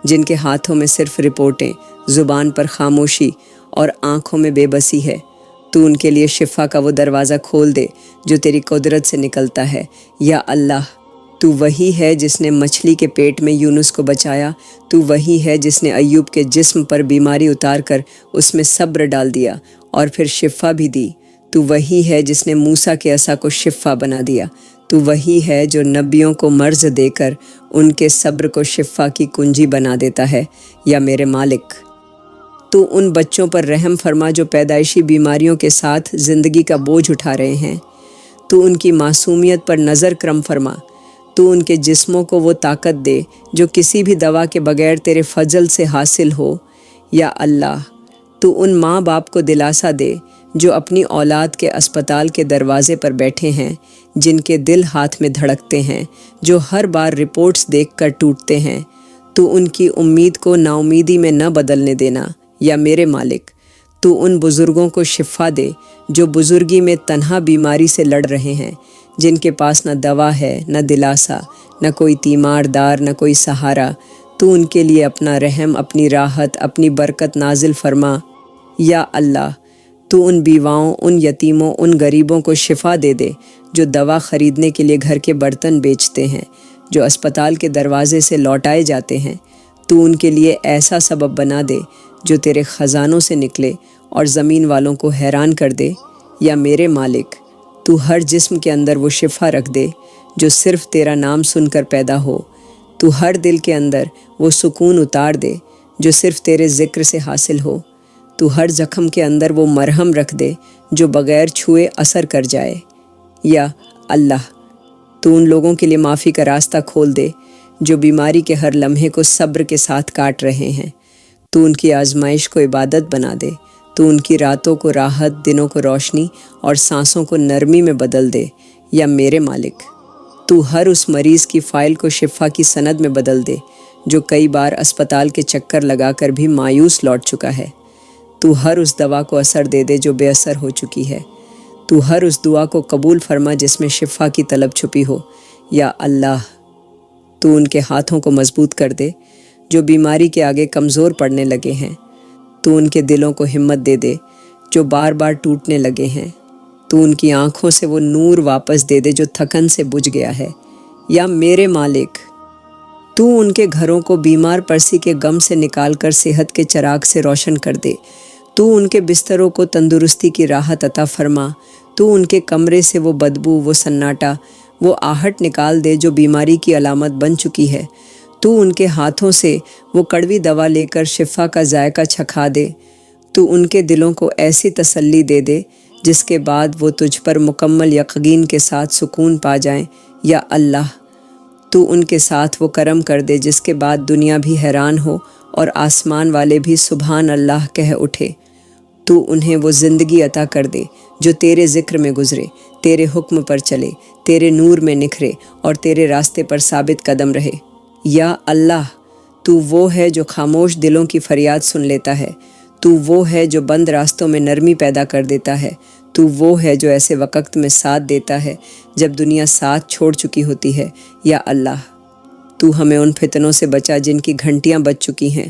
جن کے ہاتھوں میں صرف رپورٹیں، زبان پر خاموشی اور آنکھوں میں بے بسی ہے۔ تو ان کے لیے شفا کا وہ دروازہ کھول دے جو تیری قدرت سے نکلتا ہے۔ یا اللہ، تو وہی ہے جس نے مچھلی کے پیٹ میں یونس کو بچایا، تو وہی ہے جس نے ایوب کے جسم پر بیماری اتار کر اس میں صبر ڈال دیا اور پھر شفا بھی دی۔ تو وہی ہے جس نے موسیٰ کے عصا کو شفا بنا دیا۔ تو وہی ہے جو نبیوں کو مرض دے کر ان کے صبر کو شفا کی کنجی بنا دیتا ہے۔ یا میرے مالک، تو ان بچوں پر رحم فرما جو پیدائشی بیماریوں کے ساتھ زندگی کا بوجھ اٹھا رہے ہیں۔ تو ان کی معصومیت پر نظر کرم فرما۔ تو ان کے جسموں کو وہ طاقت دے جو کسی بھی دوا کے بغیر تیرے فضل سے حاصل ہو۔ یا اللہ، تو ان ماں باپ کو دلاسا دے جو اپنی اولاد کے اسپتال کے دروازے پر بیٹھے ہیں، جن کے دل ہاتھ میں دھڑکتے ہیں، جو ہر بار رپورٹس دیکھ کر ٹوٹتے ہیں۔ تو ان کی امید کو نا امیدی میں نہ بدلنے دینا۔ یا میرے مالک، تو ان بزرگوں کو شفا دے جو بزرگی میں تنہا بیماری سے لڑ رہے ہیں، جن کے پاس نہ دوا ہے، نہ دلاسا، نہ کوئی تیمار دار، نہ کوئی سہارا۔ تو ان کے لیے اپنا رحم، اپنی راحت، اپنی برکت نازل فرما۔ یا اللہ، تو ان بیواؤں، ان یتیموں، ان غریبوں کو شفا دے دے جو دوا خریدنے کے لیے گھر کے برتن بیچتے ہیں، جو اسپتال کے دروازے سے لوٹائے جاتے ہیں۔ تو ان کے لیے ایسا سبب بنا دے جو تیرے خزانوں سے نکلے اور زمین والوں کو حیران کر دے۔ یا میرے مالک، تو ہر جسم کے اندر وہ شفا رکھ دے جو صرف تیرا نام سن کر پیدا ہو۔ تو ہر دل کے اندر وہ سکون اتار دے جو صرف تیرے ذکر سے حاصل ہو۔ تو ہر زخم کے اندر وہ مرہم رکھ دے جو بغیر چھوئے اثر کر جائے۔ یا اللہ، تو ان لوگوں کے لیے معافی کا راستہ کھول دے جو بیماری کے ہر لمحے کو صبر کے ساتھ کاٹ رہے ہیں۔ تو ان کی آزمائش کو عبادت بنا دے۔ تو ان کی راتوں کو راحت، دنوں کو روشنی اور سانسوں کو نرمی میں بدل دے۔ یا میرے مالک، تو ہر اس مریض کی فائل کو شفا کی سند میں بدل دے جو کئی بار اسپتال کے چکر لگا کر بھی مایوس لوٹ چکا ہے۔ تو ہر اس دوا کو اثر دے دے جو بے اثر ہو چکی ہے۔ تو ہر اس دعا کو قبول فرما جس میں شفا کی طلب چھپی ہو۔ یا اللہ، تو ان کے ہاتھوں کو مضبوط کر دے جو بیماری کے آگے کمزور پڑنے لگے ہیں۔ تو ان کے دلوں کو ہمت دے دے جو بار بار ٹوٹنے لگے ہیں۔ تو ان کی آنکھوں سے وہ نور واپس دے دے جو تھکن سے بجھ گیا ہے۔ یا میرے مالک، تو ان کے گھروں کو بیمار پرسی کے غم سے نکال کر صحت کے چراغ سے روشن کر دے۔ تو ان کے بستروں کو تندرستی کی راحت عطا فرما۔ تو ان کے کمرے سے وہ بدبو، وہ سناٹا، وہ آہٹ نکال دے جو بیماری کی علامت بن چکی ہے۔ تو ان کے ہاتھوں سے وہ کڑوی دوا لے کر شفا کا ذائقہ چکھا دے۔ تو ان کے دلوں کو ایسی تسلی دے دے جس کے بعد وہ تجھ پر مکمل یقین کے ساتھ سکون پا جائیں۔ یا اللہ، تو ان کے ساتھ وہ کرم کر دے جس کے بعد دنیا بھی حیران ہو اور آسمان والے بھی سبحان اللہ کہہ اٹھے۔ تو انہیں وہ زندگی عطا کر دے جو تیرے ذکر میں گزرے، تیرے حکم پر چلے، تیرے نور میں نکھرے اور تیرے راستے پر ثابت قدم رہے۔ یا اللہ، تو وہ ہے جو خاموش دلوں کی فریاد سن لیتا ہے۔ تو وہ ہے جو بند راستوں میں نرمی پیدا کر دیتا ہے۔ تو وہ ہے جو ایسے وقت میں ساتھ دیتا ہے جب دنیا ساتھ چھوڑ چکی ہوتی ہے۔ یا اللہ، تو ہمیں ان فتنوں سے بچا جن کی گھنٹیاں بج چکی ہیں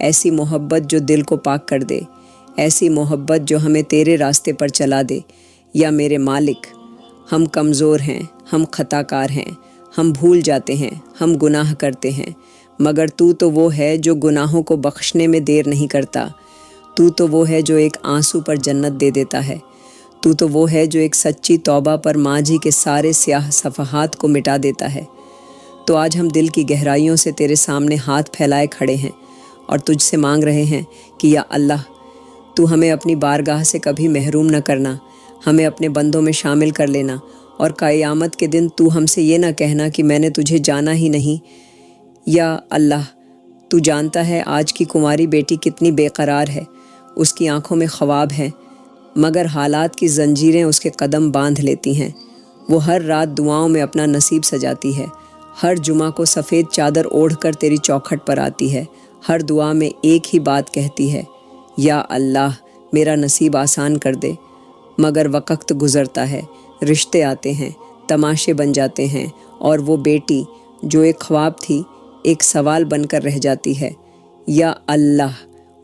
ایسی محبت جو دل کو پاک کر دے، ایسی محبت جو ہمیں تیرے راستے پر چلا دے۔ یا میرے مالک، ہم کمزور ہیں، ہم خطا کار ہیں، ہم بھول جاتے ہیں، ہم گناہ کرتے ہیں، مگر تو وہ ہے جو گناہوں کو بخشنے میں دیر نہیں کرتا۔ تو وہ ہے جو ایک آنسو پر جنت دے دیتا ہے۔ تو وہ ہے جو ایک سچی توبہ پر ماضی کے سارے سیاہ صفحات کو مٹا دیتا ہے۔ تو آج ہم دل کی گہرائیوں سے تیرے سامنے ہاتھ پھیلائے کھڑے ہیں اور تجھ سے مانگ رہے ہیں کہ یا اللہ، تو ہمیں اپنی بارگاہ سے کبھی محروم نہ کرنا، ہمیں اپنے بندوں میں شامل کر لینا، اور قیامت کے دن تو ہم سے یہ نہ کہنا کہ میں نے تجھے جانا ہی نہیں۔ یا اللہ، تو جانتا ہے آج کی کنواری بیٹی کتنی بے قرار ہے، اس کی آنکھوں میں خواب ہیں، مگر حالات کی زنجیریں اس کے قدم باندھ لیتی ہیں۔ وہ ہر رات دعاؤں میں اپنا نصیب سجاتی ہے، ہر جمعہ کو سفید چادر اوڑھ کر تیری چوکھٹ پر آتی ہے، ہر دعا میں ایک ہی بات کہتی ہے، یا اللہ میرا نصیب آسان کر دے۔ مگر وقت گزرتا ہے، رشتے آتے ہیں، تماشے بن جاتے ہیں، اور وہ بیٹی جو ایک خواب تھی ایک سوال بن کر رہ جاتی ہے۔ یا اللہ،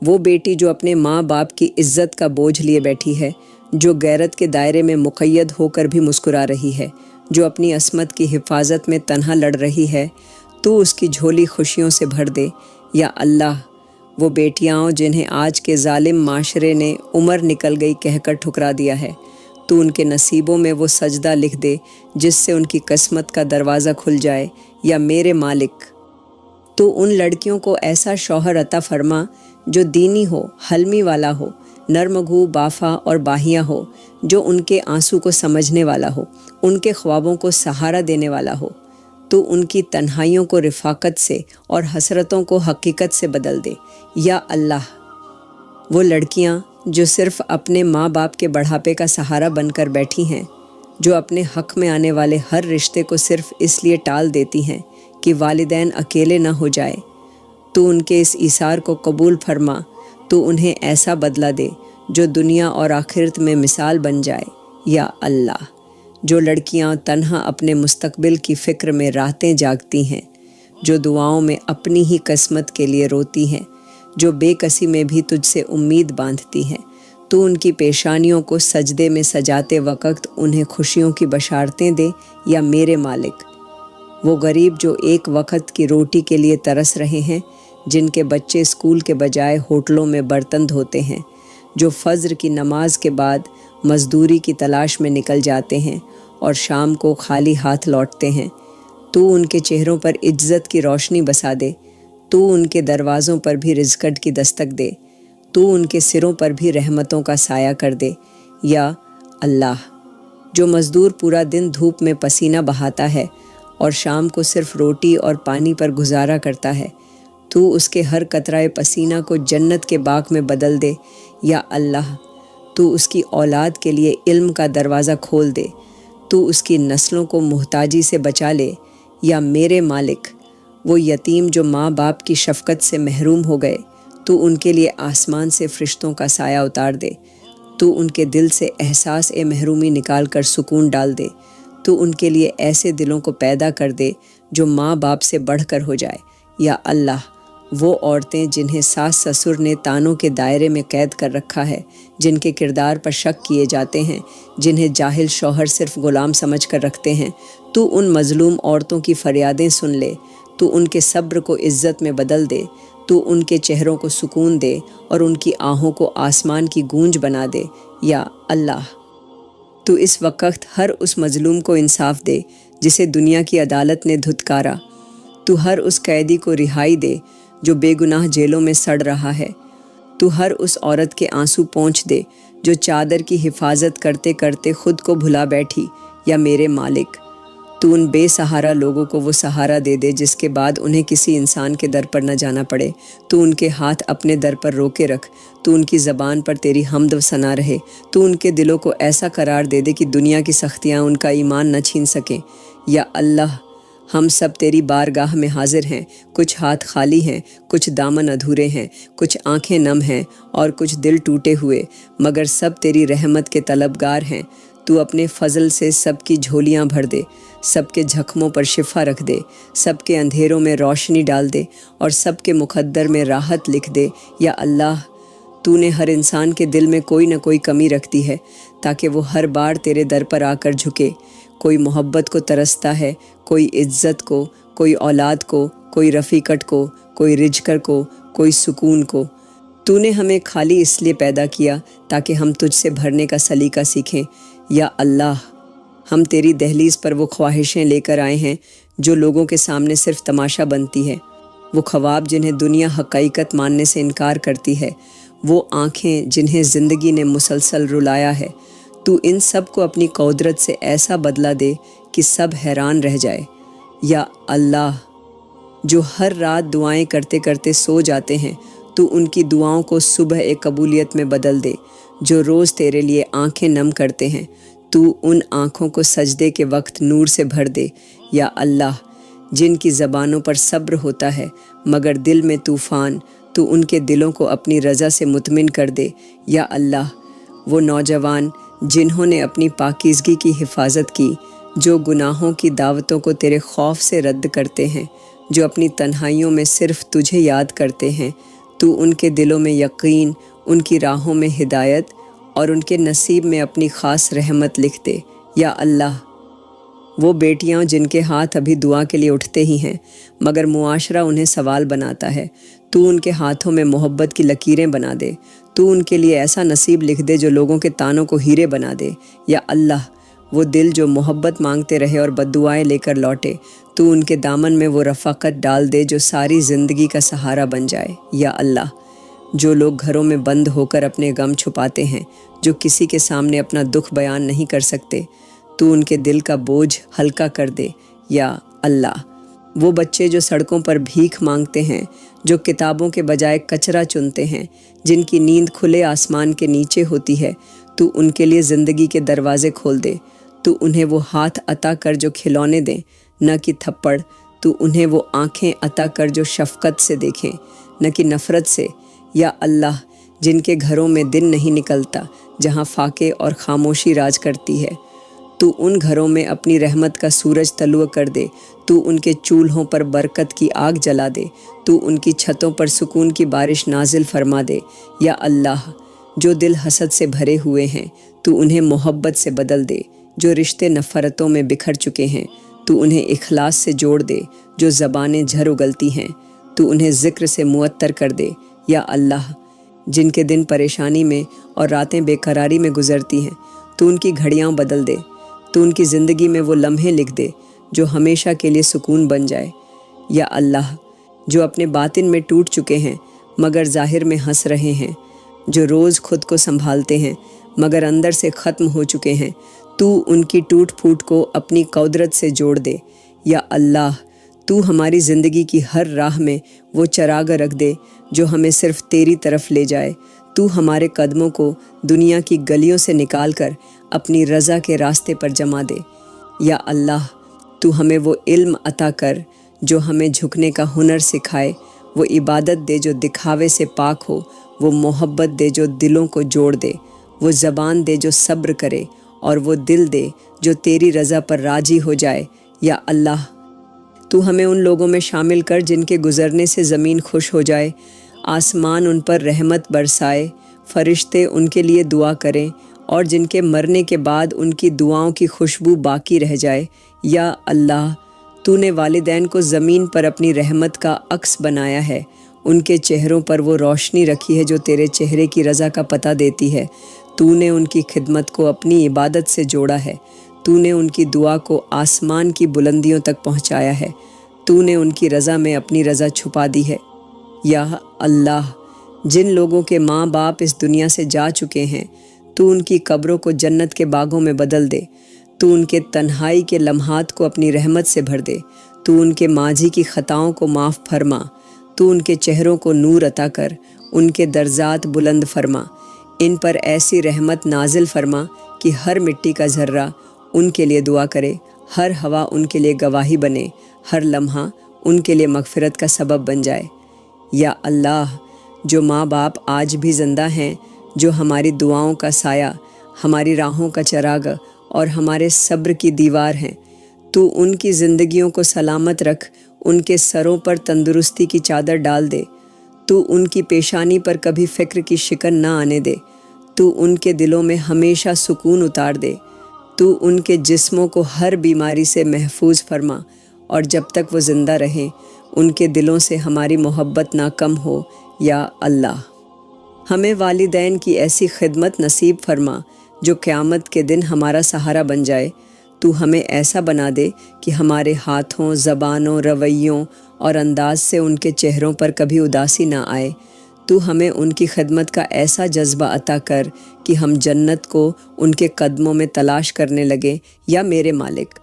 وہ بیٹی جو اپنے ماں باپ کی عزت کا بوجھ لیے بیٹھی ہے، جو غیرت کے دائرے میں مقید ہو کر بھی مسکرا رہی ہے، جو اپنی عصمت کی حفاظت میں تنہا لڑ رہی ہے، تو اس کی جھولی خوشیوں سے بھر دے۔ یا اللہ، وہ بیٹیاں جنہیں آج کے ظالم معاشرے نے عمر نکل گئی کہہ کر ٹھکرا دیا ہے، تو ان کے نصیبوں میں وہ سجدہ لکھ دے جس سے ان کی قسمت کا دروازہ کھل جائے۔ یا میرے مالک، تو ان لڑکیوں کو ایسا شوہر عطا فرما جو دینی ہو، حلمی والا ہو، نرمگو بافا اور باہیا ہو، جو ان کے آنسو کو سمجھنے والا ہو، ان کے خوابوں کو سہارا دینے والا ہو۔ تو ان کی تنہائیوں کو رفاقت سے اور حسرتوں کو حقیقت سے بدل دے۔ یا اللہ، وہ لڑکیاں جو صرف اپنے ماں باپ کے بڑھاپے کا سہارا بن کر بیٹھی ہیں، جو اپنے حق میں آنے والے ہر رشتے کو صرف اس لیے ٹال دیتی ہیں کہ والدین اکیلے نہ ہو جائے، تو ان کے اس ایثار کو قبول فرما۔ تو انہیں ایسا بدلہ دے جو دنیا اور آخرت میں مثال بن جائے۔ یا اللہ، جو لڑکیاں تنہا اپنے مستقبل کی فکر میں راتیں جاگتی ہیں، جو دعاؤں میں اپنی ہی قسمت کے لیے روتی ہیں، جو بے کسی میں بھی تجھ سے امید باندھتی ہیں، تو ان کی پیشانیوں کو سجدے میں سجاتے وقت انہیں خوشیوں کی بشارتیں دے۔ یا میرے مالک، وہ غریب جو ایک وقت کی روٹی کے لیے ترس رہے ہیں، جن کے بچے اسکول کے بجائے ہوٹلوں میں برتن دھوتے ہیں، جو فجر کی نماز کے بعد مزدوری کی تلاش میں نکل جاتے ہیں اور شام کو خالی ہاتھ لوٹتے ہیں، تو ان کے چہروں پر عزت کی روشنی بسا دے، تو ان کے دروازوں پر بھی رزق کی دستک دے، تو ان کے سروں پر بھی رحمتوں کا سایہ کر دے۔ یا اللہ، جو مزدور پورا دن دھوپ میں پسینہ بہاتا ہے اور شام کو صرف روٹی اور پانی پر گزارا کرتا ہے، تو اس کے ہر قطرہ پسینہ کو جنت کے باغ میں بدل دے۔ یا اللہ، تو اس کی اولاد کے لیے علم کا دروازہ کھول دے، تو اس کی نسلوں کو محتاجی سے بچا لے۔ یا میرے مالک، وہ یتیم جو ماں باپ کی شفقت سے محروم ہو گئے، تو ان کے لیے آسمان سے فرشتوں کا سایہ اتار دے، تو ان کے دل سے احساس محرومی نکال کر سکون ڈال دے، تو ان کے لیے ایسے دلوں کو پیدا کر دے جو ماں باپ سے بڑھ کر ہو جائے۔ یا اللہ، وہ عورتیں جنہیں ساس سسر نے تانوں کے دائرے میں قید کر رکھا ہے، جن کے کردار پر شک کیے جاتے ہیں، جنہیں جاہل شوہر صرف غلام سمجھ کر رکھتے ہیں، تو ان مظلوم عورتوں کی فریادیں سن لے، تو ان کے صبر کو عزت میں بدل دے، تو ان کے چہروں کو سکون دے اور ان کی آہوں کو آسمان کی گونج بنا دے۔ یا اللہ، تو اس وقت ہر اس مظلوم کو انصاف دے جسے دنیا کی عدالت نے دھتکارا، تو ہر اس قیدی کو رہائی دے جو بے گناہ جیلوں میں سڑ رہا ہے، تو ہر اس عورت کے آنسو پونچھ دے جو چادر کی حفاظت کرتے کرتے خود کو بھلا بیٹھی۔ یا میرے مالک، تو ان بے سہارا لوگوں کو وہ سہارا دے دے جس کے بعد انہیں کسی انسان کے در پر نہ جانا پڑے، تو ان کے ہاتھ اپنے در پر روکے رکھ، تو ان کی زبان پر تیری حمد و ثنا رہے، تو ان کے دلوں کو ایسا قرار دے دے کہ دنیا کی سختیاں ان کا ایمان نہ چھین سکیں۔ یا اللہ، ہم سب تیری بارگاہ میں حاضر ہیں، کچھ ہاتھ خالی ہیں، کچھ دامن ادھورے ہیں، کچھ آنکھیں نم ہیں اور کچھ دل ٹوٹے ہوئے، مگر سب تیری رحمت کے طلبگار ہیں۔ تو اپنے فضل سے سب کی جھولیاں بھر دے، سب کے زخموں پر شفا رکھ دے، سب کے اندھیروں میں روشنی ڈال دے اور سب کے مقدر میں راحت لکھ دے۔ یا اللہ، تو نے ہر انسان کے دل میں کوئی نہ کوئی کمی رکھ دی ہے تاکہ وہ ہر بار تیرے در پر آ کر جھکے۔ کوئی محبت کو ترستا ہے، کوئی عزت کو، کوئی اولاد کو، کوئی رفیقت کو، کوئی رزق کو، کوئی سکون کو۔ تو نے ہمیں خالی اس لیے پیدا کیا تاکہ ہم تجھ سے بھرنے کا سلیقہ سیکھیں۔ یا اللہ، ہم تیری دہلیز پر وہ خواہشیں لے کر آئے ہیں جو لوگوں کے سامنے صرف تماشا بنتی ہے، وہ خواب جنہیں دنیا حقیقت ماننے سے انکار کرتی ہے، وہ آنکھیں جنہیں زندگی نے مسلسل رلایا ہے۔ تو ان سب کو اپنی قدرت سے ایسا بدلہ دے کہ سب حیران رہ جائے۔ یا اللہ، جو ہر رات دعائیں کرتے کرتے سو جاتے ہیں، تو ان کی دعاؤں کو صبح قبولیت میں بدل دے۔ جو روز تیرے لیے آنکھیں نم کرتے ہیں، تو ان آنکھوں کو سجدے کے وقت نور سے بھر دے۔ یا اللہ، جن کی زبانوں پر صبر ہوتا ہے مگر دل میں طوفان، تو ان کے دلوں کو اپنی رضا سے مطمئن کر دے۔ یا اللہ، وہ نوجوان جنہوں نے اپنی پاکیزگی کی حفاظت کی، جو گناہوں کی دعوتوں کو تیرے خوف سے رد کرتے ہیں، جو اپنی تنہائیوں میں صرف تجھے یاد کرتے ہیں، تو ان کے دلوں میں یقین، ان کی راہوں میں ہدایت اور ان کے نصیب میں اپنی خاص رحمت لکھ دے۔ یا اللہ، وہ بیٹیاں جن کے ہاتھ ابھی دعا کے لیے اٹھتے ہی ہیں مگر معاشرہ انہیں سوال بناتا ہے، تو ان کے ہاتھوں میں محبت کی لکیریں بنا دے۔ تو ان کے لیے ایسا نصیب لکھ دے جو لوگوں کے تانوں کو ہیرے بنا دے۔ یا اللہ، وہ دل جو محبت مانگتے رہے اور بددعائیں لے کر لوٹے، تو ان کے دامن میں وہ رفاقت ڈال دے جو ساری زندگی کا سہارا بن جائے۔ یا اللہ، جو لوگ گھروں میں بند ہو کر اپنے غم چھپاتے ہیں، جو کسی کے سامنے اپنا دکھ بیان نہیں کر سکتے، تو ان کے دل کا بوجھ ہلکا کر دے۔ یا اللہ، وہ بچے جو سڑکوں پر بھیک مانگتے ہیں، جو کتابوں کے بجائے کچرا چنتے ہیں، جن کی نیند کھلے آسمان کے نیچے ہوتی ہے، تو ان کے لیے زندگی کے دروازے کھول دے۔ تو انہیں وہ ہاتھ عطا کر جو کھلونے دیں، نہ کہ تھپڑ۔ تو انہیں وہ آنکھیں عطا کر جو شفقت سے دیکھیں، نہ کہ نفرت سے۔ یا اللہ، جن کے گھروں میں دن نہیں نکلتا، جہاں فاقے اور خاموشی راج کرتی ہے، تو ان گھروں میں اپنی رحمت کا سورج طلوع کر دے۔ تو ان کے چولہوں پر برکت کی آگ جلا دے، تو ان کی چھتوں پر سکون کی بارش نازل فرما دے۔ یا اللہ، جو دل حسد سے بھرے ہوئے ہیں، تو انہیں محبت سے بدل دے۔ جو رشتے نفرتوں میں بکھر چکے ہیں، تو انہیں اخلاص سے جوڑ دے۔ جو زبانیں جھر اگلتی ہیں، تو انہیں ذکر سے معطر کر دے۔ یا اللہ، جن کے دن پریشانی میں اور راتیں بے قراری میں گزرتی ہیں، تو ان کی گھڑیاں بدل دے۔ تو ان کی زندگی میں وہ لمحے لکھ دے جو ہمیشہ کے لیے سکون بن جائے۔ یا اللہ، جو اپنے باطن میں ٹوٹ چکے ہیں مگر ظاہر میں ہنس رہے ہیں، جو روز خود کو سنبھالتے ہیں مگر اندر سے ختم ہو چکے ہیں، تو ان کی ٹوٹ پھوٹ کو اپنی قدرت سے جوڑ دے۔ یا اللہ، تو ہماری زندگی کی ہر راہ میں وہ چراغ رکھ دے جو ہمیں صرف تیری طرف لے جائے۔ تو ہمارے قدموں کو دنیا کی گلیوں سے نکال کر اپنی رضا کے راستے پر جما دے۔ یا اللہ، تو ہمیں وہ علم عطا کر جو ہمیں جھکنے کا ہنر سکھائے، وہ عبادت دے جو دکھاوے سے پاک ہو، وہ محبت دے جو دلوں کو جوڑ دے، وہ زبان دے جو صبر کرے، اور وہ دل دے جو تیری رضا پر راضی ہو جائے۔ یا اللہ، تو ہمیں ان لوگوں میں شامل کر جن کے گزرنے سے زمین خوش ہو جائے، آسمان ان پر رحمت برسائے، فرشتے ان کے لیے دعا کریں، اور جن کے مرنے کے بعد ان کی دعاؤں کی خوشبو باقی رہ جائے۔ یا اللہ، تو نے والدین کو زمین پر اپنی رحمت کا عکس بنایا ہے، ان کے چہروں پر وہ روشنی رکھی ہے جو تیرے چہرے کی رضا کا پتہ دیتی ہے۔ تو نے ان کی خدمت کو اپنی عبادت سے جوڑا ہے، تو نے ان کی دعا کو آسمان کی بلندیوں تک پہنچایا ہے، تو نے ان کی رضا میں اپنی رضا چھپا دی ہے۔ یا اللہ، جن لوگوں کے ماں باپ اس دنیا سے جا چکے ہیں، تو ان کی قبروں کو جنت کے باغوں میں بدل دے۔ تو ان کے تنہائی کے لمحات کو اپنی رحمت سے بھر دے۔ تو ان کے ماضی کی خطاؤں کو معاف فرما۔ تو ان کے چہروں کو نور عطا کر، ان کے درجات بلند فرما۔ ان پر ایسی رحمت نازل فرما کہ ہر مٹی کا ذرہ ان کے لیے دعا کرے، ہر ہوا ان کے لیے گواہی بنے، ہر لمحہ ان کے لیے مغفرت کا سبب بن جائے۔ یا اللہ، جو ماں باپ آج بھی زندہ ہیں، جو ہماری دعاؤں کا سایہ، ہماری راہوں کا چراغ اور ہمارے صبر کی دیوار ہیں، تو ان کی زندگیوں کو سلامت رکھ، ان کے سروں پر تندرستی کی چادر ڈال دے، تو ان کی پیشانی پر کبھی فکر کی شکن نہ آنے دے، تو ان کے دلوں میں ہمیشہ سکون اتار دے، تو ان کے جسموں کو ہر بیماری سے محفوظ فرما، اور جب تک وہ زندہ رہیں ان کے دلوں سے ہماری محبت نہ کم ہو یا اللہ۔ ہمیں والدین کی ایسی خدمت نصیب فرما جو قیامت کے دن ہمارا سہارا بن جائے۔ تو ہمیں ایسا بنا دے کہ ہمارے ہاتھوں، زبانوں، رویوں اور انداز سے ان کے چہروں پر کبھی اداسی نہ آئے۔ تو ہمیں ان کی خدمت کا ایسا جذبہ عطا کر کہ ہم جنت کو ان کے قدموں میں تلاش کرنے لگے۔ یا میرے مالک،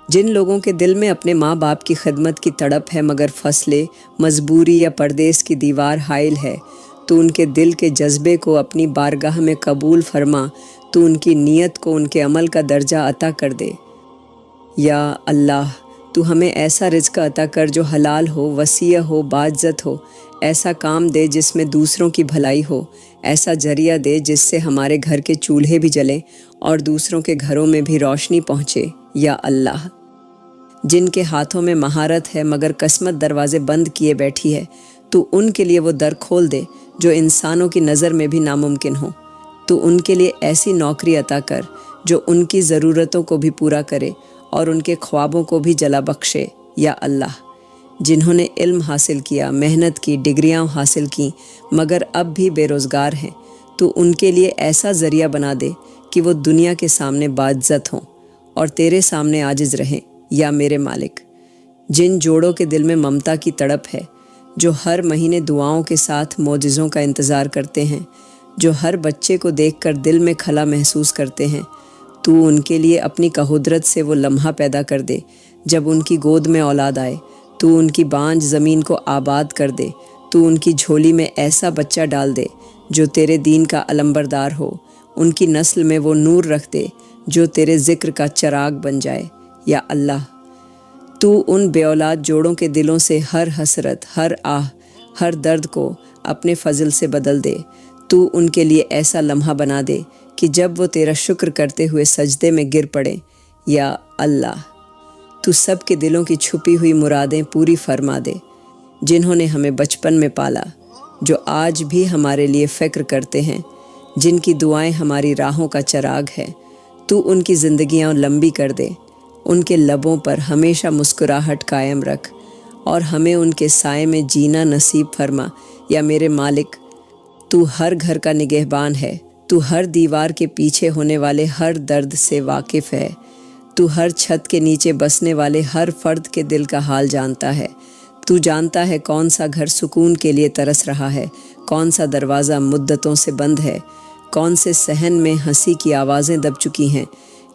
جن لوگوں کے دل میں اپنے ماں باپ کی خدمت کی تڑپ ہے مگر فاصلے، مجبوری یا پردیس کی دیوار حائل ہے، تو ان کے دل کے جذبے کو اپنی بارگاہ میں قبول فرما، تو ان کی نیت کو ان کے عمل کا درجہ عطا کر دے۔ یا اللہ، تو ہمیں ایسا رزق عطا کر جو حلال ہو، وسیع ہو، باعزت ہو، ایسا کام دے جس میں دوسروں کی بھلائی ہو، ایسا ذریعہ دے جس سے ہمارے گھر کے چولہے بھی جلیں اور دوسروں کے گھروں میں بھی روشنی پہنچے۔ یا اللہ، جن کے ہاتھوں میں مہارت ہے مگر قسمت دروازے بند کیے بیٹھی ہے، تو ان کے لیے وہ در کھول دے جو انسانوں کی نظر میں بھی ناممکن ہو۔ تو ان کے لیے ایسی نوکری عطا کر جو ان کی ضرورتوں کو بھی پورا کرے اور ان کے خوابوں کو بھی جلا بخشے۔ یا اللہ، جنہوں نے علم حاصل کیا، محنت کی، ڈگریاں حاصل کیں مگر اب بھی بے روزگار ہیں، تو ان کے لیے ایسا ذریعہ بنا دے کہ وہ دنیا کے سامنے باعزت ہوں اور تیرے سامنے عاجز رہیں۔ یا میرے مالک، جن جوڑوں کے دل میں ممتا کی تڑپ ہے، جو ہر مہینے دعاؤں کے ساتھ معجزوں کا انتظار کرتے ہیں، جو ہر بچے کو دیکھ کر دل میں خلا محسوس کرتے ہیں، تو ان کے لیے اپنی قدرت سے وہ لمحہ پیدا کر دے جب ان کی گود میں اولاد آئے، تو ان کی بانجھ زمین کو آباد کر دے، تو ان کی جھولی میں ایسا بچہ ڈال دے جو تیرے دین کا علمبردار ہو، ان کی نسل میں وہ نور رکھ دے جو تیرے ذکر کا چراغ بن جائے۔ یا اللہ، تو ان بے اولاد جوڑوں کے دلوں سے ہر حسرت، ہر آہ، ہر درد کو اپنے فضل سے بدل دے، تو ان کے لیے ایسا لمحہ بنا دے کہ جب وہ تیرا شکر کرتے ہوئے سجدے میں گر پڑے۔ یا اللہ، تو سب کے دلوں کی چھپی ہوئی مرادیں پوری فرما دے، جنہوں نے ہمیں بچپن میں پالا، جو آج بھی ہمارے لیے فکر کرتے ہیں، جن کی دعائیں ہماری راہوں کا چراغ ہے، تو ان کی زندگیاں لمبی کر دے، ان کے لبوں پر ہمیشہ مسکراہٹ قائم رکھ اور ہمیں ان کے سائے میں جینا نصیب فرما۔ یا میرے مالک، تو ہر گھر کا نگہبان ہے، تو ہر دیوار کے پیچھے ہونے والے ہر درد سے واقف ہے، تو ہر چھت کے نیچے بسنے والے ہر فرد کے دل کا حال جانتا ہے، تو جانتا ہے کون سا گھر سکون کے لیے ترس رہا ہے، کون سا دروازہ مدتوں سے بند ہے، کون سے صحن میں ہنسی کی آوازیں دب چکی ہیں۔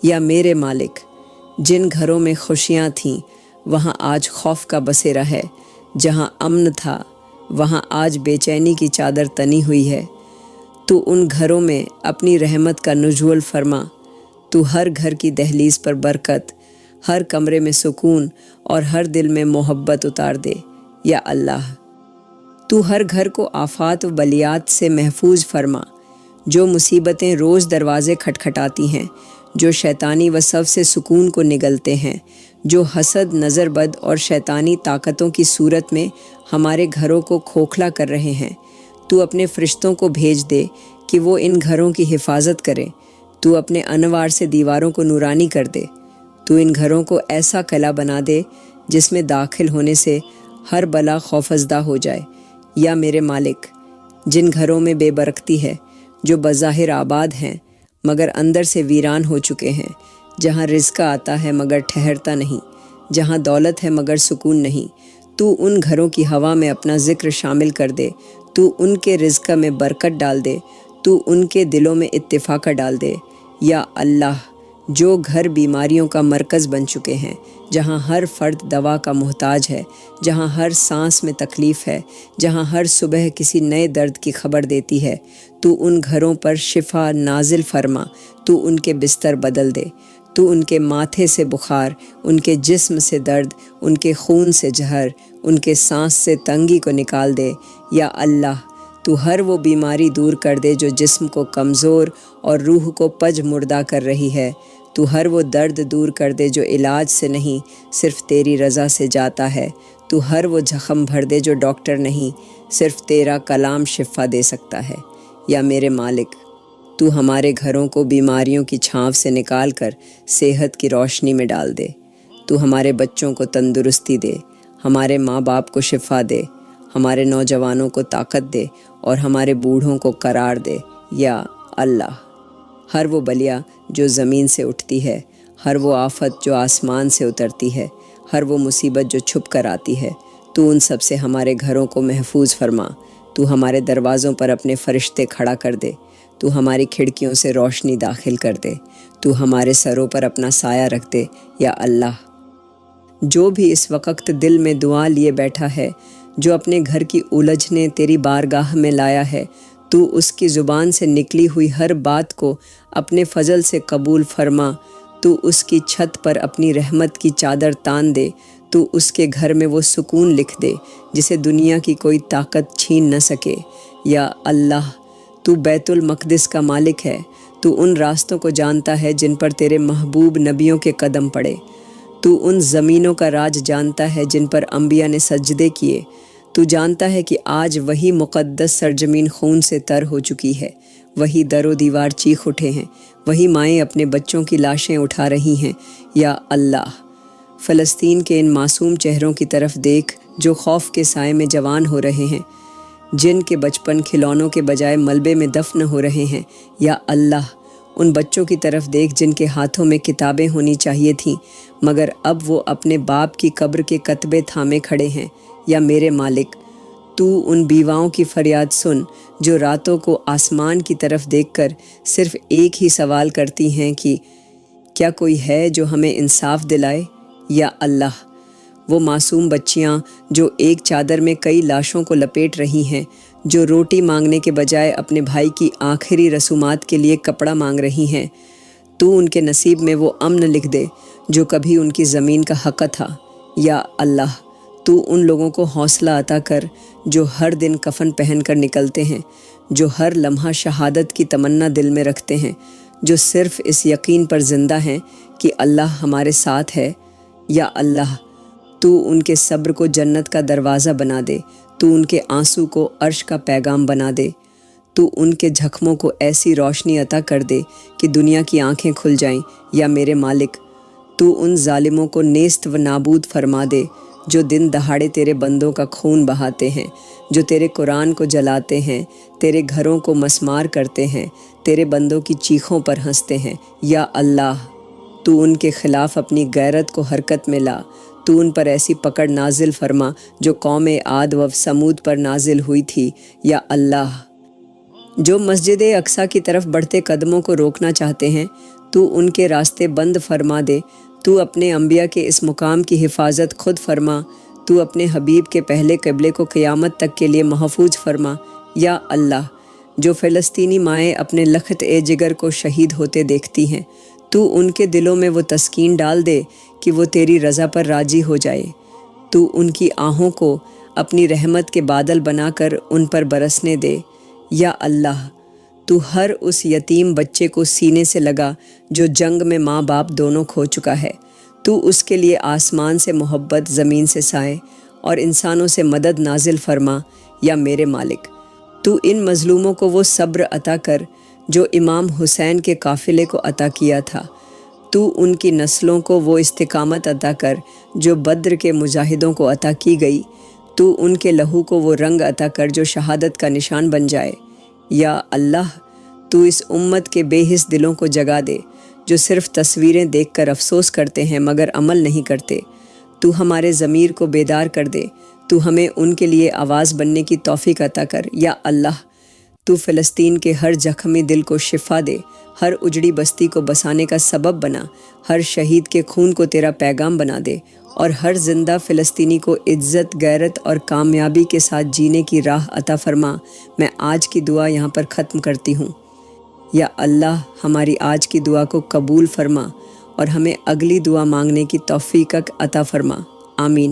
یا میرے مالک، جن گھروں میں خوشیاں تھیں وہاں آج خوف کا بسیرا ہے، جہاں امن تھا وہاں آج بے چینی کی چادر تنی ہوئی ہے، تو ان گھروں میں اپنی رحمت کا نزول فرما، تو ہر گھر کی دہلیز پر برکت، ہر کمرے میں سکون اور ہر دل میں محبت اتار دے۔ یا اللہ، تو ہر گھر کو آفات و بلیات سے محفوظ فرما، جو مصیبتیں روز دروازے کھٹکھٹاتی ہیں، جو شیطانی وصف سے سکون کو نگلتے ہیں، جو حسد، نظر بد اور شیطانی طاقتوں کی صورت میں ہمارے گھروں کو کھوکھلا کر رہے ہیں، تو اپنے فرشتوں کو بھیج دے کہ وہ ان گھروں کی حفاظت کریں، تو اپنے انوار سے دیواروں کو نورانی کر دے، تو ان گھروں کو ایسا قلعہ بنا دے جس میں داخل ہونے سے ہر بلا خوفزدہ ہو جائے۔ یا میرے مالک، جن گھروں میں بے برکتی ہے، جو بظاہر آباد ہیں مگر اندر سے ویران ہو چکے ہیں، جہاں رزق آتا ہے مگر ٹھہرتا نہیں، جہاں دولت ہے مگر سکون نہیں، تو ان گھروں کی ہوا میں اپنا ذکر شامل کر دے، تو ان کے رزق میں برکت ڈال دے، تو ان کے دلوں میں اتفاق ڈال دے۔ یا اللہ، جو گھر بیماریوں کا مرکز بن چکے ہیں، جہاں ہر فرد دوا کا محتاج ہے، جہاں ہر سانس میں تکلیف ہے، جہاں ہر صبح کسی نئے درد کی خبر دیتی ہے، تو ان گھروں پر شفا نازل فرما، تو ان کے بستر بدل دے، تو ان کے ماتھے سے بخار، ان کے جسم سے درد، ان کے خون سے زہر، ان کے سانس سے تنگی کو نکال دے۔ یا اللہ، تو ہر وہ بیماری دور کر دے جو جسم کو کمزور اور روح کو پج مردہ کر رہی ہے، تو ہر وہ درد دور کر دے جو علاج سے نہیں صرف تیری رضا سے جاتا ہے، تو ہر وہ زخم بھر دے جو ڈاکٹر نہیں صرف تیرا کلام شفا دے سکتا ہے۔ یا میرے مالک، تو ہمارے گھروں کو بیماریوں کی چھاؤں سے نکال کر صحت کی روشنی میں ڈال دے، تو ہمارے بچوں کو تندرستی دے، ہمارے ماں باپ کو شفا دے، ہمارے نوجوانوں کو طاقت دے اور ہمارے بوڑھوں کو قرار دے۔ یا اللہ، ہر وہ بلیا جو زمین سے اٹھتی ہے، ہر وہ آفت جو آسمان سے اترتی ہے، ہر وہ مصیبت جو چھپ کر آتی ہے، تو ان سب سے ہمارے گھروں کو محفوظ فرما۔ تو ہمارے دروازوں پر اپنے فرشتے کھڑا کر دے، تو ہماری کھڑکیوں سے روشنی داخل کر دے، تو ہمارے سروں پر اپنا سایہ رکھ دے۔ یا اللہ، جو بھی اس وقت دل میں دعا لیے بیٹھا ہے، جو اپنے گھر کی الجھنیں تیری بارگاہ میں لایا ہے، تو اس کی زبان سے نکلی ہوئی ہر بات کو اپنے فضل سے قبول فرما۔ تو اس کی چھت پر اپنی رحمت کی چادر تان دے، تو اس کے گھر میں وہ سکون لکھ دے جسے دنیا کی کوئی طاقت چھین نہ سکے۔ یا اللہ، تو بیت المقدس کا مالک ہے، تو ان راستوں کو جانتا ہے جن پر تیرے محبوب نبیوں کے قدم پڑے، تو ان زمینوں کا راج جانتا ہے جن پر انبیاء نے سجدے کیے، تو جانتا ہے کہ آج وہی مقدس سرزمین خون سے تر ہو چکی ہے، وہی در و دیوار چیخ اٹھے ہیں، وہی مائیں اپنے بچوں کی لاشیں اٹھا رہی ہیں۔ یا اللہ، فلسطین کے ان معصوم چہروں کی طرف دیکھ جو خوف کے سائے میں جوان ہو رہے ہیں، جن کے بچپن کھلونوں کے بجائے ملبے میں دفن ہو رہے ہیں۔ یا اللہ، ان بچوں کی طرف دیکھ جن کے ہاتھوں میں کتابیں ہونی چاہیے تھیں مگر اب وہ اپنے باپ کی قبر کے کتبے تھامے کھڑے ہیں۔ یا میرے مالک، تو ان بیواؤں کی فریاد سن جو راتوں کو آسمان کی طرف دیکھ کر صرف ایک ہی سوال کرتی ہیں کہ کیا کوئی ہے جو ہمیں انصاف دلائے۔ یا اللہ، وہ معصوم بچیاں جو ایک چادر میں کئی لاشوں کو لپیٹ رہی ہیں، جو روٹی مانگنے کے بجائے اپنے بھائی کی آخری رسومات کے لیے کپڑا مانگ رہی ہیں، تو ان کے نصیب میں وہ امن لکھ دے جو کبھی ان کی زمین کا حق تھا۔ یا اللہ، تو ان لوگوں کو حوصلہ عطا کر جو ہر دن کفن پہن کر نکلتے ہیں، جو ہر لمحہ شہادت کی تمنا دل میں رکھتے ہیں، جو صرف اس یقین پر زندہ ہیں کہ اللہ ہمارے ساتھ ہے۔ یا اللہ، تو ان کے صبر کو جنت کا دروازہ بنا دے، تو ان کے آنسو کو عرش کا پیغام بنا دے، تو ان کے زخموں کو ایسی روشنی عطا کر دے کہ دنیا کی آنکھیں کھل جائیں۔ یا میرے مالک، تو ان ظالموں کو نیست و نابود فرما دے جو دن دہاڑے تیرے بندوں کا خون بہاتے ہیں، جو تیرے قرآن کو جلاتے ہیں، تیرے گھروں کو مسمار کرتے ہیں، تیرے بندوں کی چیخوں پر ہنستے ہیں۔ یا اللہ، تو ان کے خلاف اپنی غیرت کو حرکت میں لا، تو ان پر ایسی پکڑ نازل فرما جو قوم عاد و سمود پر نازل ہوئی تھی۔ یا اللہ، جو مسجد اقصیٰ کی طرف بڑھتے قدموں کو روکنا چاہتے ہیں، تو ان کے راستے بند فرما دے، تو اپنے انبیاء کے اس مقام کی حفاظت خود فرما، تو اپنے حبیب کے پہلے قبلے کو قیامت تک کے لیے محفوظ فرما۔ یا اللہ، جو فلسطینی مائیں اپنے لخت جگر کو شہید ہوتے دیکھتی ہیں، تو ان کے دلوں میں وہ تسکین ڈال دے کہ وہ تیری رضا پر راضی ہو جائے، تو ان کی آہوں کو اپنی رحمت کے بادل بنا کر ان پر برسنے دے۔ یا اللہ، تو ہر اس یتیم بچے کو سینے سے لگا جو جنگ میں ماں باپ دونوں کھو چکا ہے، تو اس کے لیے آسمان سے محبت، زمین سے سائے اور انسانوں سے مدد نازل فرما۔ یا میرے مالک، تو ان مظلوموں کو وہ صبر عطا کر جو امام حسین کے قافلے کو عطا کیا تھا، تو ان کی نسلوں کو وہ استقامت عطا کر جو بدر کے مجاہدوں کو عطا کی گئی، تو ان کے لہو کو وہ رنگ عطا کر جو شہادت کا نشان بن جائے۔ یا اللہ، تو اس امت کے بے حس دلوں کو جگا دے جو صرف تصویریں دیکھ کر افسوس کرتے ہیں مگر عمل نہیں کرتے، تو ہمارے ضمیر کو بیدار کر دے، تو ہمیں ان کے لیے آواز بننے کی توفیق عطا کر۔ یا اللہ، تو فلسطین کے ہر زخمی دل کو شفا دے، ہر اجڑی بستی کو بسانے کا سبب بنا، ہر شہید کے خون کو تیرا پیغام بنا دے، اور ہر زندہ فلسطینی کو عزت، غیرت اور کامیابی کے ساتھ جینے کی راہ عطا فرما۔ میں آج کی دعا یہاں پر ختم کرتی ہوں۔ یا اللہ، ہماری آج کی دعا کو قبول فرما اور ہمیں اگلی دعا مانگنے کی توفیق عطا فرما۔ آمین۔